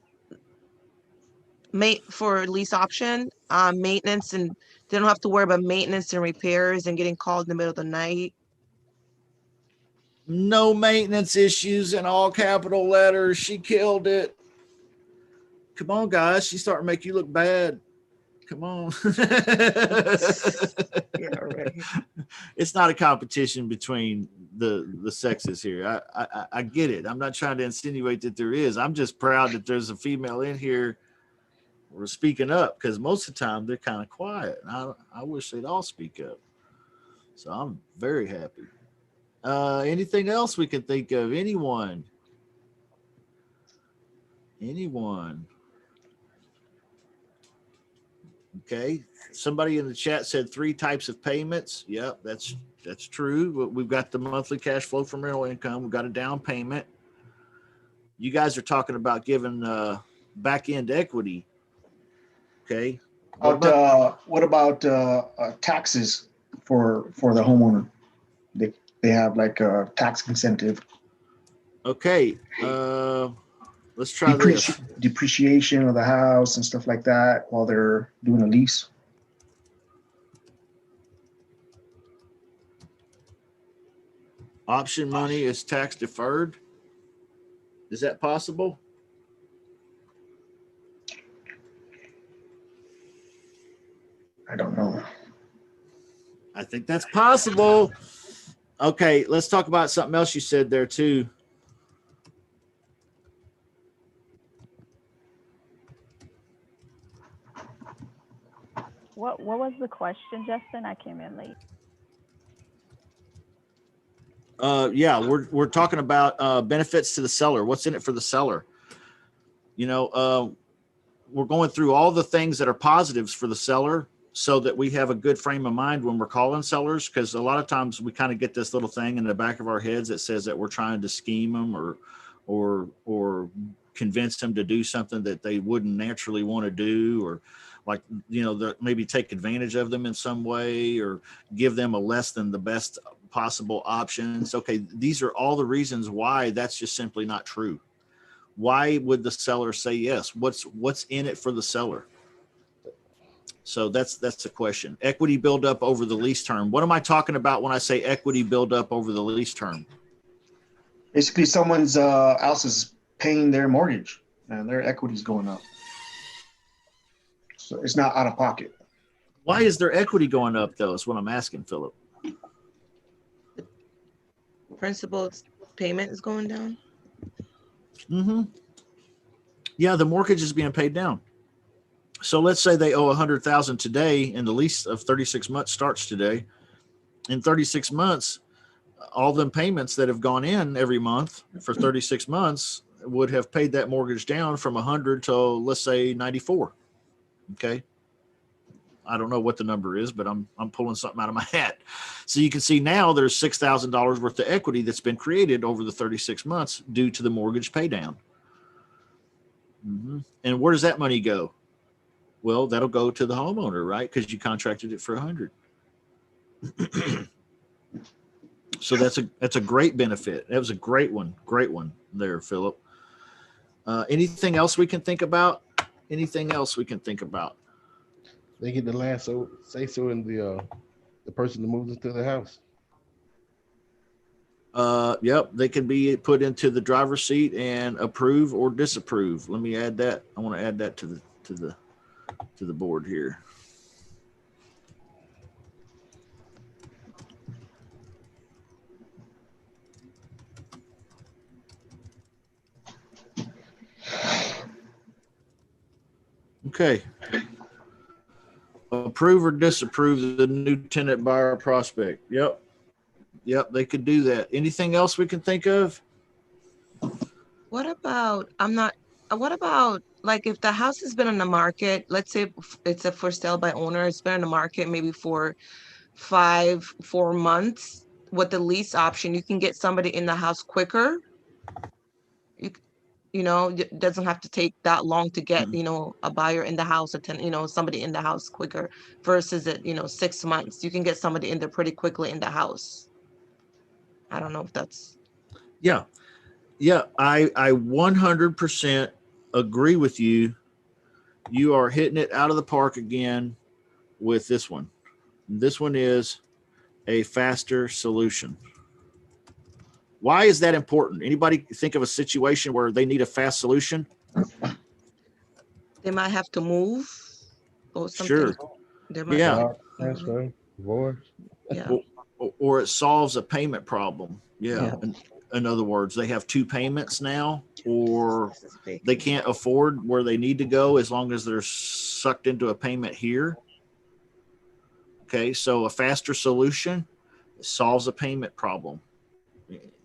For lease option, maintenance, and they don't have to worry about maintenance and repairs and getting called in the middle of the night. No maintenance issues in all capital letters. She killed it. Come on, guys. She's starting to make you look bad. Come on. Yeah, right. It's not a competition between the sexes here. I get it. I'm not trying to insinuate that there is. I'm just proud that there's a female in here. We're speaking up, because most of the time they're kind of quiet. And I wish they'd all speak up. So I'm very happy. Anything else we can think of? Anyone? Okay. Somebody in the chat said 3 types of payments. Yep, that's true. We've got the monthly cash flow from rental income. We've got a down payment. You guys are talking about giving back end equity. Okay. What about taxes for the homeowner? They have like a tax incentive. Okay. Let's try this. Depreciation of the house and stuff like that while they're doing a lease. Option money is tax deferred. Is that possible? I don't know. I think that's possible. Okay, let's talk about something else you said there too. What was the question, Justin? I came in late. Yeah, we're talking about benefits to the seller. What's in it for the seller? We're going through all the things that are positives for the seller, so that we have a good frame of mind when we're calling sellers, because a lot of times we kind of get this little thing in the back of our heads that says that we're trying to scheme them or convince them to do something that they wouldn't naturally want to do, or like, maybe take advantage of them in some way, or give them a less than the best possible options. Okay, these are all the reasons why that's just simply not true. Why would the seller say yes? What's in it for the seller? So that's the question. Equity buildup over the lease term. What am I talking about when I say equity buildup over the lease term? Basically, someone's else is paying their mortgage and their equity is going up. So it's not out of pocket. Why is their equity going up, though, is what I'm asking, Philip. Principal payment is going down. Mm-hmm. Yeah, the mortgage is being paid down. So let's say they owe $100,000 today, and the lease of 36 months starts today. In 36 months, all them payments that have gone in every month for 36 months would have paid that mortgage down from 100 to, let's say, 94. Okay. I don't know what the number is, but I'm pulling something out of my hat. So you can see now there's $6,000 worth of equity that's been created over the 36 months due to the mortgage pay down. Mm-hmm. And where does that money go? Well, that'll go to the homeowner, right? Because you contracted it for 100. So that's a great benefit. That was a great one there, Philip. Anything else we can think about? They get the last say so in the person that moves into the house. Yep, they can be put into the driver's seat and approve or disapprove. Let me add that. I want to add that to the board here. Okay. Approve or disapprove the new tenant buyer prospect. Yep. Yep, they could do that. Anything else we can think of? What about, what about like if the house has been on the market, let's say it's a for sale by owner, it's been on the market maybe for 4 months. With the lease option, you can get somebody in the house quicker. It doesn't have to take that long to get, a buyer in the house, somebody in the house quicker versus 6 months. You can get somebody in there pretty quickly in the house. I don't know if that's. Yeah. Yeah. I 100% agree with you. You are hitting it out of the park again with this one. This one is a faster solution. Why is that important? Anybody think of a situation where they need a fast solution? They might have to move or something. Sure. Yeah. Transfer, divorce. Yeah. Or it solves a payment problem. Yeah. In other words, they have 2 payments now, or they can't afford where they need to go as long as they're sucked into a payment here. Okay. So a faster solution solves a payment problem.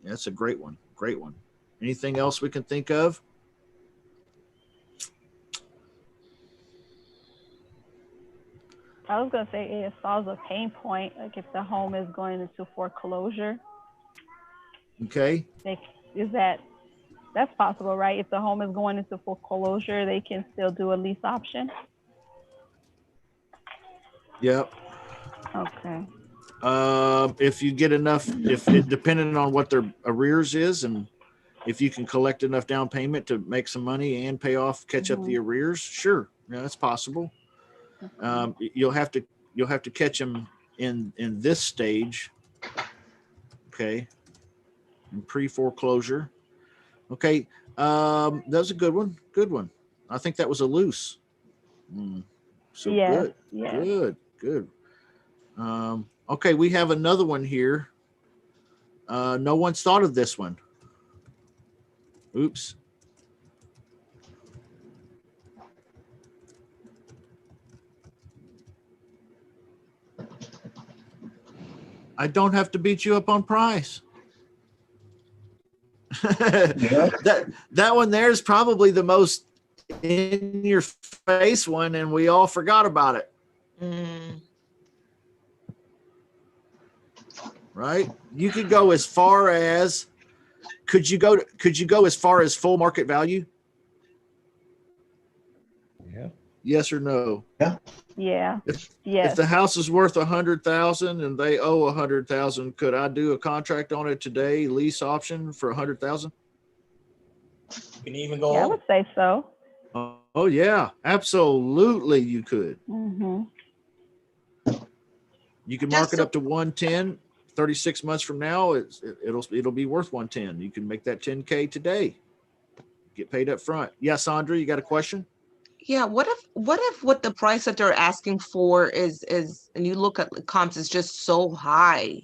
That's a great one. Great one. Anything else we can think of? I was gonna say it solves a pain point, like if the home is going into foreclosure. Okay. That's possible, right? If the home is going into foreclosure, they can still do a lease option. Yep. Okay. If you get enough, depending on what their arrears is, and if you can collect enough down payment to make some money and catch up the arrears, sure, yeah, that's possible. You'll have to catch them in this stage. Okay. In pre-foreclosure. Okay. That was a good one. Good one. I think that was a loose. So yes, good. yes. Good. Okay, we have another one here. No one's thought of this one. Oops. I don't have to beat you up on price. That one there is probably the most in your face one, and we all forgot about it. Right? You could go as far as could you go as far as full market value? Yeah. Yes or no? Yeah. If the house is worth 100,000 and they owe 100,000, could I do a contract on it today, lease option for 100,000? You can even go. Yeah, I would say so. Oh yeah, absolutely. You could. Mm-hmm. You can mark it up to 110. 36 months from now, it'll be worth 110. You can make that 10K today. Get paid up front. Yeah, Sandra, you got a question? Yeah, what if what the price that they're asking for is and you look at the comps is just so high?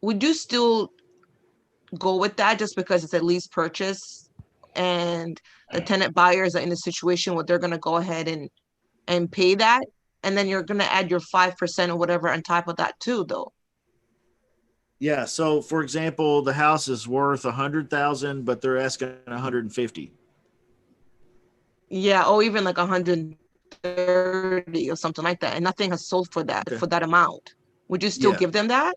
Would you still go with that just because it's a lease purchase and the tenant buyers are in a situation where they're gonna go ahead and pay that, and then you're gonna add your 5% or whatever on top of that too, though? Yeah. So, for example, the house is worth 100,000, but they're asking 150. Yeah, or even like 130 or something like that, and nothing has sold for that amount. Would you still give them that?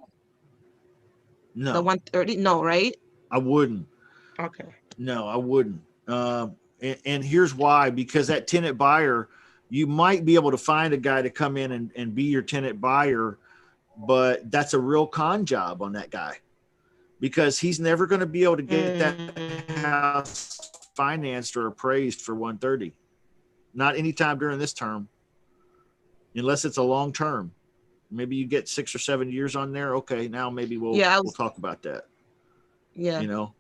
No. The 130? No, right? I wouldn't. Okay. No, I wouldn't. And here's why: because that tenant buyer, you might be able to find a guy to come in and be your tenant buyer, but that's a real con job on that guy, because he's never going to be able to get that house financed or appraised for 130. Not anytime during this term, unless it's a long term. Maybe you get 6 or 7 years on there. Okay, now maybe we'll talk about that. Yeah. You know,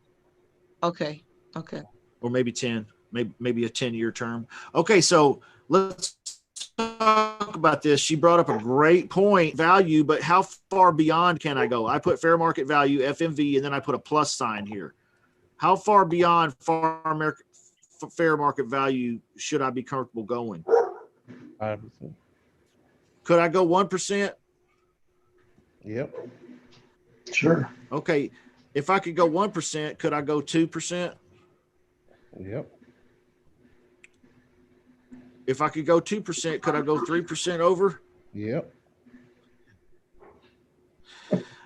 Okay. Okay. or maybe 10, maybe a 10-year term. Okay, so let's talk about this. She brought up a great point, value, but how far beyond can I go? I put fair market value, FMV, and then I put a plus sign here. How far beyond fair market value should I be comfortable going? 5%. Could I go 1%? Yep. Sure. Okay. If I could go 1%, could I go 2%? Yep. If I could go 2%, could I go 3% over? Yep.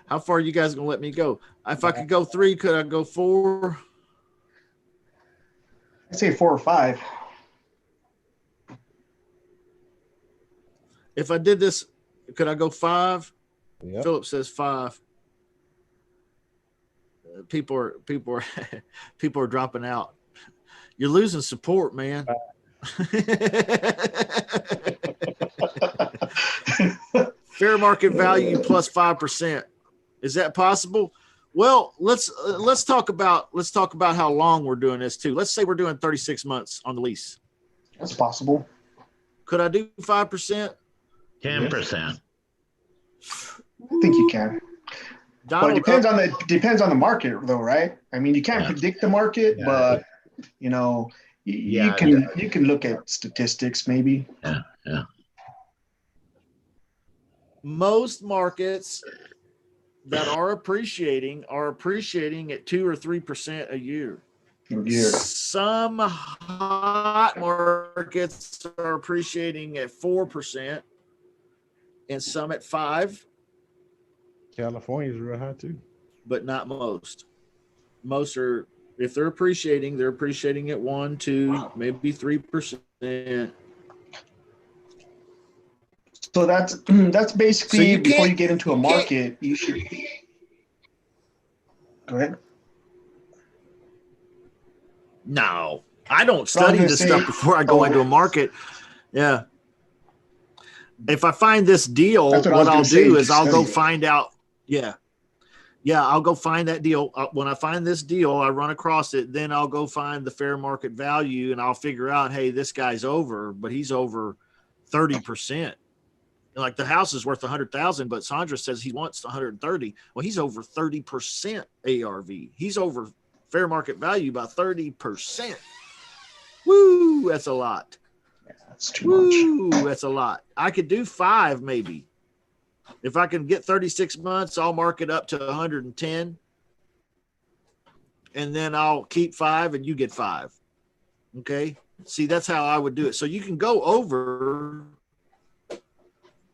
How far are you guys gonna let me go? If I could go 3, could I go 4? I'd say 4 or 5. If I did this, could I go 5? Yep. Philip says 5. People are dropping out. You're losing support, man. Fair market value plus 5%. Is that possible? Well, let's talk about how long we're doing this too. Let's say we're doing 36 months on the lease. That's possible. Could I do 5%? 10%. I think you can. Donald, but it depends on the market though, right? I mean, you can't predict the market, but you know, you can look at statistics maybe. Yeah. Most markets that are appreciating at 2 or 3% a year. Some hot markets are appreciating at 4% and some at 5%. California's real high too. But not most. Most are, if they're appreciating at 1, 2, maybe 3%. So that's basically before you get into a market, you should go ahead. No, I don't study this stuff before I go into a market. Yeah. If I find this deal, what I'll do is I'll go find out. Yeah. I'll go find that deal. When I find this deal, I run across it. Then I'll go find the fair market value and I'll figure out, hey, this guy's over, but he's over 30%. Like the house is worth 100,000, but Sandra says he wants 130. Well, he's over 30% ARV. He's over fair market value by 30%. Woo, that's a lot. That's too much. That's a lot. I could do 5 maybe. If I can get 36 months, I'll mark it up to 110. And then I'll keep 5 and you get 5. Okay. See, that's how I would do it. So you can go over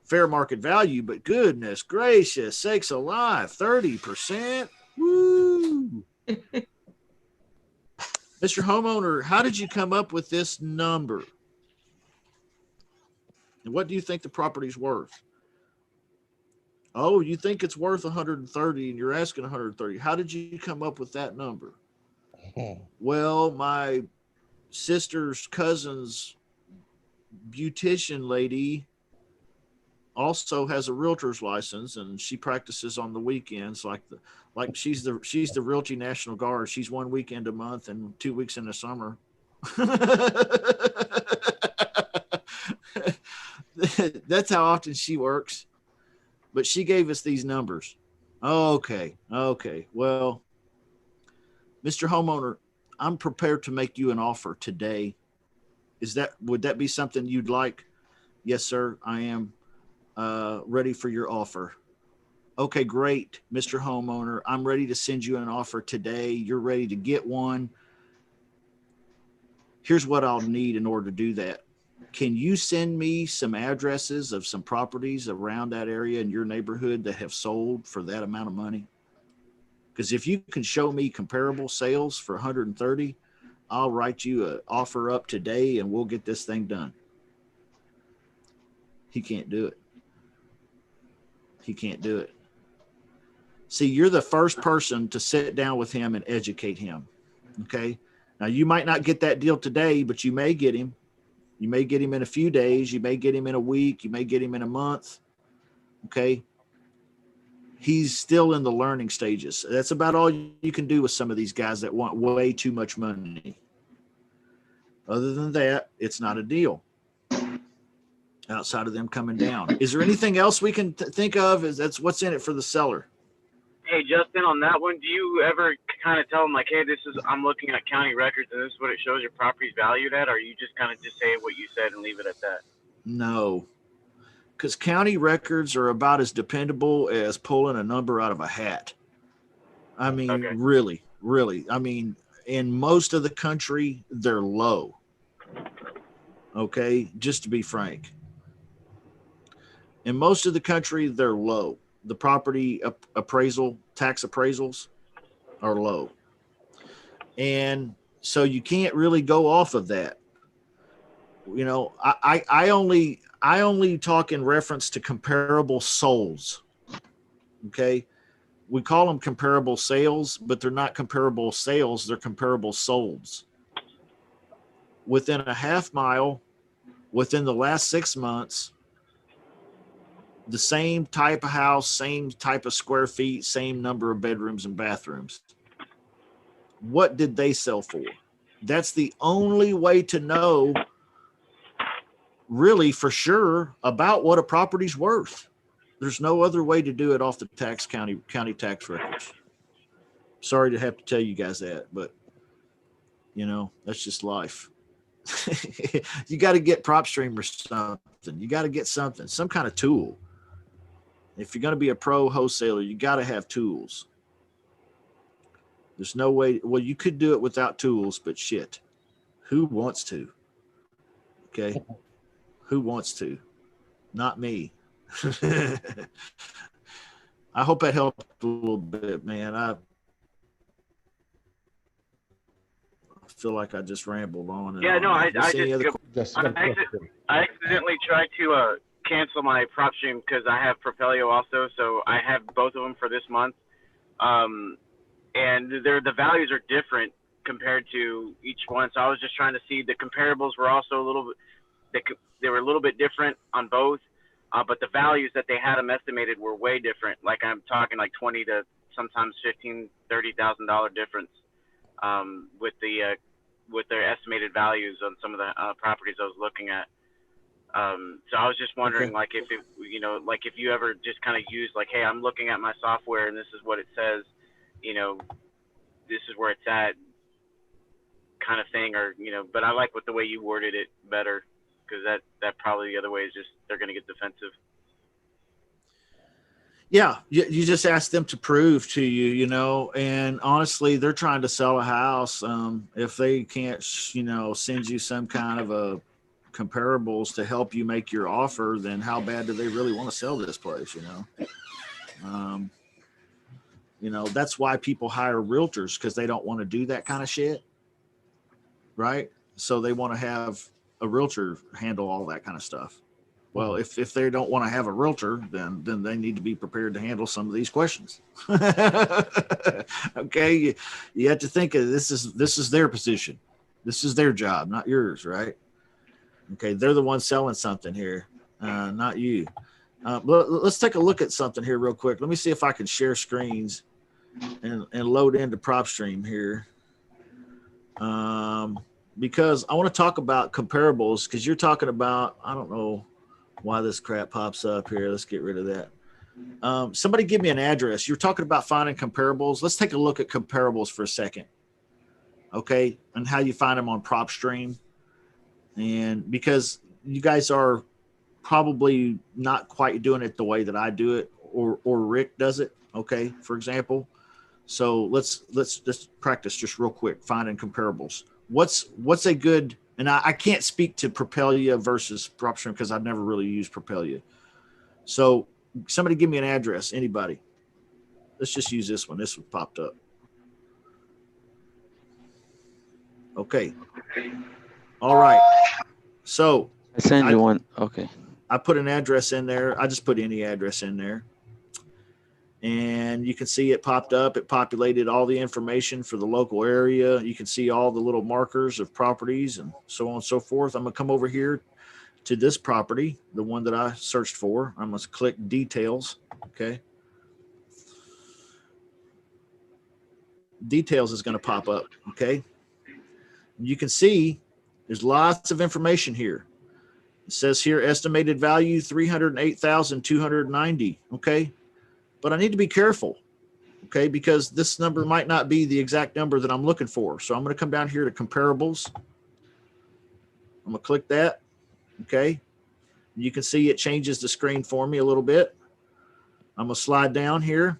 fair market value, but goodness gracious sakes alive, 30%. Woo. Mr. Homeowner, how did you come up with this number? And what do you think the property's worth? Oh, you think it's worth 130 and you're asking 130. How did you come up with that number? Well, my sister's cousin's beautician lady also has a realtor's license and she practices on the weekends like she's the Realty National Guard. She's 1 weekend a month and 2 weeks in the summer. That's how often she works. But she gave us these numbers. Okay. Well, Mr. Homeowner, I'm prepared to make you an offer today. Would that be something you'd like? Yes, sir, I am ready for your offer. Okay, great, Mr. Homeowner. I'm ready to send you an offer today. You're ready to get one. Here's what I'll need in order to do that. Can you send me some addresses of some properties around that area in your neighborhood that have sold for that amount of money? Because if you can show me comparable sales for 130, I'll write you an offer up today and we'll get this thing done. He can't do it. He can't do it. See, you're the first person to sit down with him and educate him. Okay. Now you might not get that deal today, but you may get him. You may get him in a few days. You may get him in a week. You may get him in a month. Okay. he's still in the learning stages. That's about all you can do with some of these guys that want way too much money. Other than that, it's not a deal outside of them coming down. Is there anything else we can think of? Is that's what's in it for the seller? Hey, Justin, on that one, do you ever kind of tell them like, hey, I'm looking at county records and this is what it shows your property's valued at? Or you just kind of just say what you said and leave it at that? No, because county records are about as dependable as pulling a number out of a hat. I mean, Okay. really. I mean, in most of the country, they're low. Okay, just to be frank. In most of the country, they're low. The property appraisal, tax appraisals are low. And so you can't really go off of that. You know, I only talk in reference to comparable souls. Okay. We call them comparable sales, but they're not comparable sales. They're comparable souls. Within a half mile, within the last 6 months, the same type of house, same type of square feet, same number of bedrooms and bathrooms. What did they sell for? That's the only way to know really for sure about what a property's worth. There's no other way to do it off the county tax records. Sorry to have to tell you guys that, but you know, that's just life. You got to get PropStream or something. You got to get something, some kind of tool. If you're going to be a pro wholesaler, you got to have tools. There's no way. Well, you could do it without tools, but shit, who wants to? Okay. Who wants to? Not me. I hope that helped a little bit, man. I feel like I just rambled on. Yeah, no, I accidentally tried to cancel my PropStream because I have Propelio also, so I have both of them for this month. And the values are different compared to each one. So I was just trying to see the comparables were also a little bit, they were a little bit different on both, but the values that they had them estimated were way different. Like I'm talking like 20 to sometimes $15,000-$30,000 difference with their estimated values on some of the properties I was looking at. So I was just wondering, like, if it, you know, like if you ever just kind of use like, hey, I'm looking at my software and this is what it says, you know, this is where it's at, kind of thing, or you know. But I like the way you worded it better, because that probably the other way is just they're going to get defensive. Yeah, you just ask them to prove to you, you know, and honestly, they're trying to sell a house. If they can't, you know, send you some kind of a comparables to help you make your offer, then how bad do they really want to sell this place, you know? You know, that's why people hire realtors, because they don't want to do that kind of shit, right? So they want to have a realtor handle all that kind of stuff. Well, if they don't want to have a realtor, then they need to be prepared to handle some of these questions. Okay, you have to think of this is their position. This is their job, not yours, right? Okay, they're the ones selling something here, not you. Let's take a look at something here real quick. Let me see if I can share screens and load into PropStream here. Because I want to talk about comparables, because you're talking about, I don't know why this crap pops up here. Let's get rid of that. Somebody give me an address. You're talking about finding comparables. Let's take a look at comparables for a second. Okay. And how you find them on PropStream. And because you guys are probably not quite doing it the way that I do it, or Rick does it. Okay. For example. So let's just practice just real quick, finding comparables. What's a good, and I can't speak to Propelio versus PropStream because I've never really used Propelio. So somebody give me an address, anybody. Let's just use this one. This one popped up. Okay. All right. So I send you one. Okay. I put an address in there. I just put any address in there. And you can see it popped up. It populated all the information for the local area. You can see all the little markers of properties and so on and so forth. I'm going to come over here to this property, the one that I searched for. I'm going to click details. Okay. details is going to pop up. Okay. You can see there's lots of information here. It says here estimated value 308,290. Okay. But I need to be careful. Okay. Because this number might not be the exact number that I'm looking for. So I'm going to come down here to comparables. I'm going to click that. Okay. You can see it changes the screen for me a little bit. I'm going to slide down here.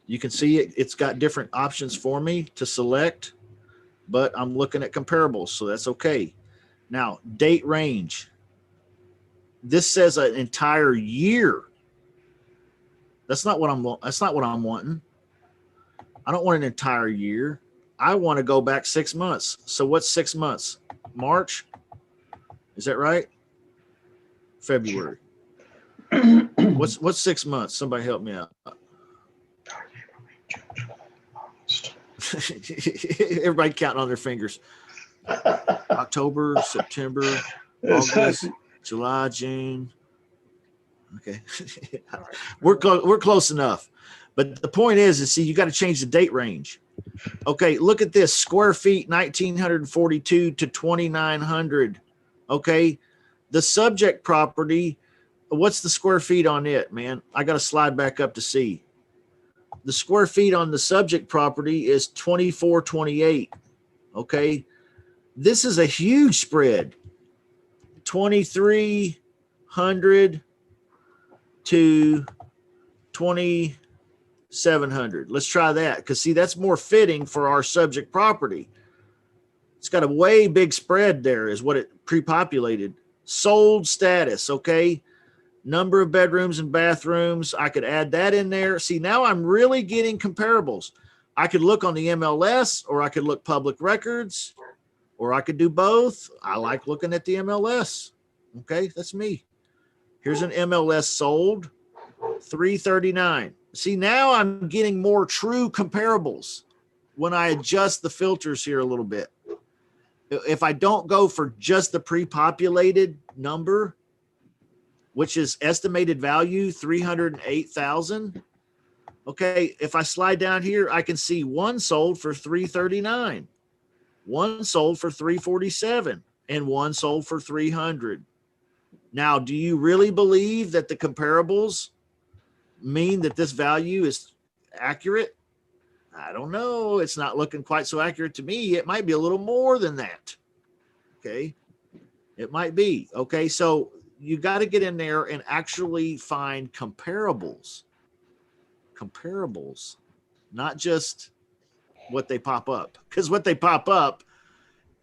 You can see it's got different options for me to select, but I'm looking at comparables, so that's okay. Now, date range. This says an entire year. That's not what I'm wanting. I don't want an entire year. I want to go back 6 months. So what's 6 months? March? Is that right? February. What's 6 months? Somebody help me out. Everybody counting on their fingers. October, September, August, July, June. Okay. We're close enough. But the point is see, you got to change the date range. Okay, look at this. Square feet, 1,942 to 2,900. Okay. The subject property, what's the square feet on it, man? I got to slide back up to see. The square feet on the subject property is 2,428. Okay. This is a huge spread. 2,300 to 2,700. Let's try that. Because see, that's more fitting for our subject property. It's got a way big spread there is what it pre-populated. Sold status. Okay. Number of bedrooms and bathrooms. I could add that in there. See, now I'm really getting comparables. I could look on the MLS, or I could look public records, or I could do both. I like looking at the MLS. Okay, that's me. Here's an MLS sold, 339. See, now I'm getting more true comparables when I adjust the filters here a little bit. If I don't go for just the pre-populated number, which is estimated value 308,000. Okay, if I slide down here, I can see one sold for 339, one sold for 347, and one sold for 300. Now, do you really believe that the comparables mean that this value is accurate? I don't know. It's not looking quite so accurate to me. It might be a little more than that. Okay, it might be. Okay, so you got to get in there and actually find comparables, not just what they pop up, because what they pop up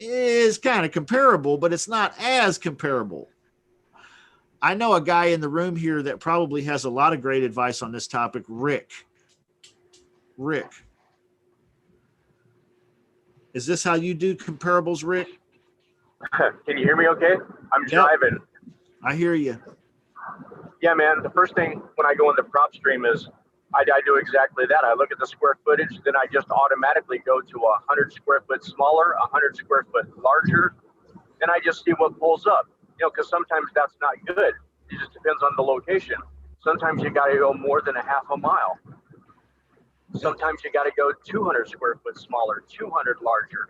is kind of comparable, but it's not as comparable. I know a guy in the room here that probably has a lot of great advice on this topic. Rick, is this how you do comparables, Rick? Can you hear me okay? I'm driving. I hear you. Yeah, man. The first thing when I go in the prop stream is I do exactly that. I look at the square footage, then I just automatically go to 100 square foot smaller, 100 square foot larger, and I just see what pulls up. You know, because sometimes that's not good. It just depends on the location. Sometimes you got to go more than a half a mile. Sometimes you got to go 200 square foot smaller, 200 larger.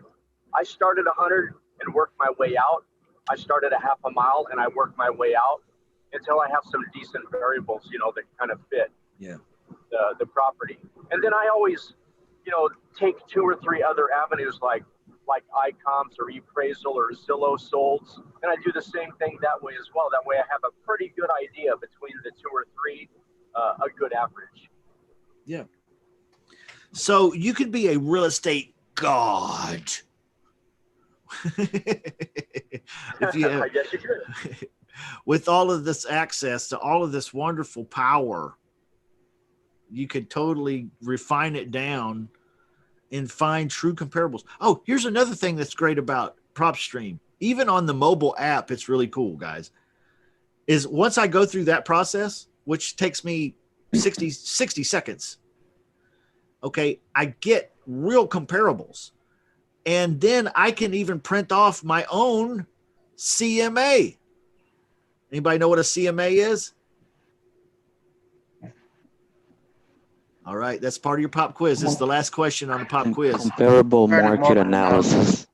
I started 100 and worked my way out. I started a half a mile and I worked my way out until I have some decent variables, you know, that kind of fit the property. And then I always, you know, take 2 or 3 other avenues like iComps or ePraisal or Zillow Solds, and I do the same thing that way as well. That way I have a pretty good idea between the 2 or 3, a good average. Yeah. So you could be a real estate god. If you, I guess you could. With all of this access to all of this wonderful power, you could totally refine it down and find true comparables. Oh, here's another thing that's great about PropStream. Even on the mobile app, it's really cool, guys. Is once I go through that process, which takes me 60 seconds, okay, I get real comparables. And then I can even print off my own CMA. Anybody know what a CMA is? All right, that's part of your pop quiz. This is the last question on the pop quiz. Comparable market analysis.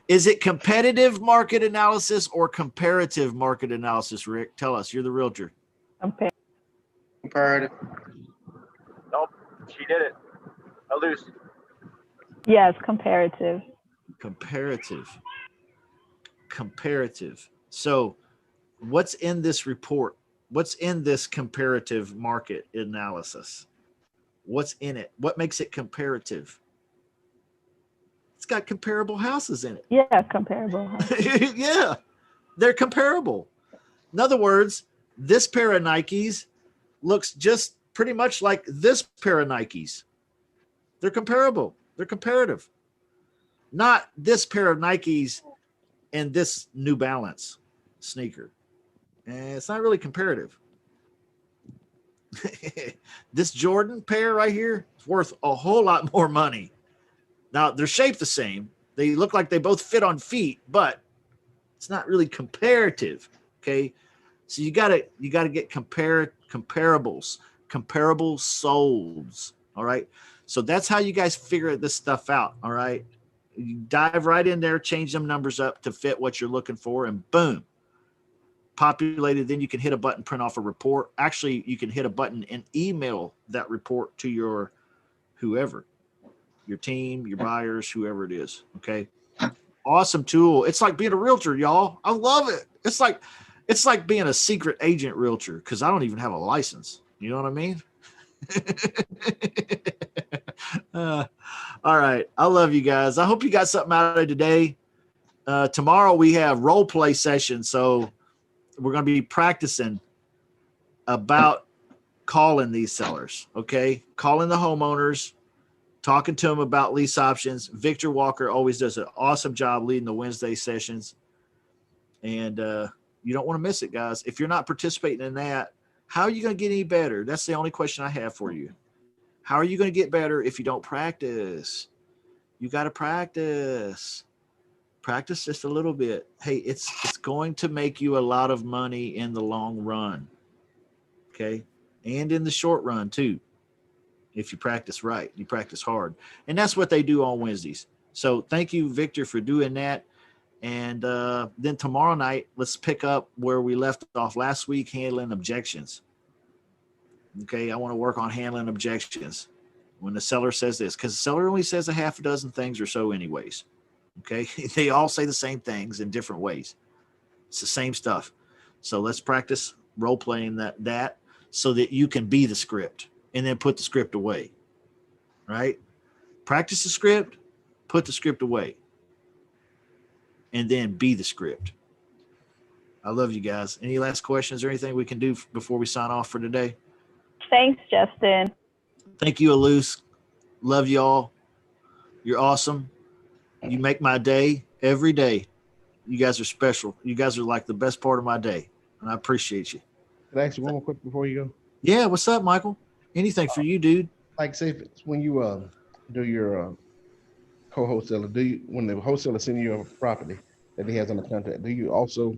Is it competitive market analysis or comparative market analysis, Rick? Tell us. You're the realtor. Comparative. Nope, she did it. Loose. Yes, comparative. Comparative. So what's in this report? What's in this comparative market analysis? What's in it? What makes it comparative? It's got comparable houses in it. Yeah, comparable. Yeah, they're comparable. In other words, this pair of Nikes looks just pretty much like this pair of Nikes. They're comparable. They're comparative. Not this pair of Nikes and this New Balance sneaker. And it's not really comparative. This Jordan pair right here is worth a whole lot more money. Now, they're shaped the same. They look like they both fit on feet, but it's not really comparative. Okay. So you gotta get comparables, comparable solds. All right. So that's how you guys figure this stuff out. All right. You dive right in there, change them numbers up to fit what you're looking for, and boom, populated. Then you can hit a button, print off a report. Actually, you can hit a button and email that report to your whoever, your team, your buyers, whoever it is. Okay. Awesome tool. It's like being a realtor, y'all. I love it. It's like being a secret agent realtor, because I don't even have a license. You know what I mean? All right. I love you guys. I hope you got something out of today. Tomorrow we have role play session. So we're going to be practicing about calling these sellers. Okay. Calling the homeowners, talking to them about lease options. Victor Walker always does an awesome job leading the Wednesday sessions. And you don't want to miss it, guys. If you're not participating in that, how are you going to get any better? That's the only question I have for you. How are you going to get better if you don't practice? You got to practice. Practice just a little bit. Hey, it's going to make you a lot of money in the long run. Okay? And in the short run too. If you practice right, you practice hard. And that's what they do on Wednesdays. So thank you, Victor, for doing that. And then tomorrow night, let's pick up where we left off last week, handling objections. Okay, I want to work on handling objections when the seller says this, because the seller only says a half a dozen things or so anyways. Okay, they all say the same things in different ways. It's the same stuff. So let's practice role playing that so that you can be the script and then put the script away. Right? Practice the script, put the script away, and then be the script. I love you guys. Any last questions or anything we can do before we sign off for today? Thanks, Justin. Thank you, Aluse. Love y'all. You're awesome. You make my day every day. You guys are special. You guys are like the best part of my day, and I appreciate you. Can I ask you one more quick before you go? Yeah, what's up, Michael? Anything for you, dude? Like, say, if it's when you do your co-wholesaler, when the wholesaler sends you a property that he has on the contract, do you also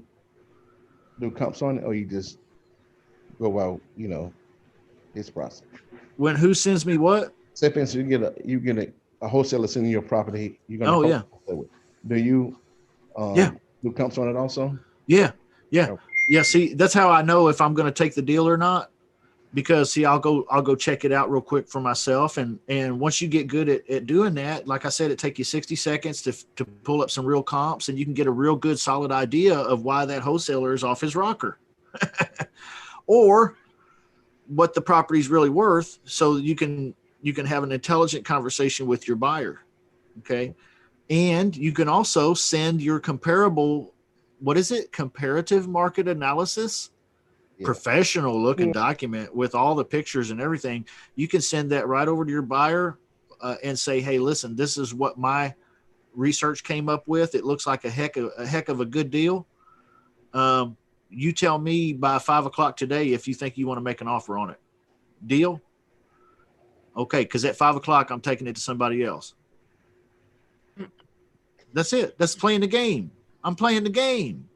do comps on it, or you just go out, his process? When who sends me what? Say, for instance, you get a wholesaler sending you a property. You're gonna do you do comps on it also? Yeah. See, that's how I know if I'm going to take the deal or not, because see, I'll go check it out real quick for myself, and once you get good at doing that, like I said, it takes you 60 seconds to pull up some real comps, and you can get a real good solid idea of why that wholesaler is off his rocker or what the property's really worth, so you can have an intelligent conversation with your buyer. Okay. And you can also send your comparative market analysis, professional looking document with all the pictures and everything. You can send that right over to your buyer and say, hey, listen, this is what my research came up with. It looks like a heck of a good deal. You tell me by 5 o'clock today if you think you want to make an offer on it. Deal? Okay, because at 5 o'clock, I'm taking it to somebody else. That's it. That's playing the game. I'm playing the game.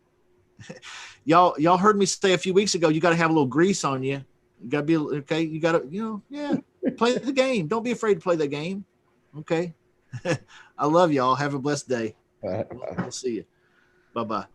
Y'all heard me say a few weeks ago, you got to have a little grease on you. You got to be okay. You got to, Play the game. Don't be afraid to play the game. Okay. I love y'all. Have a blessed day. All right. We'll see you. Bye-bye.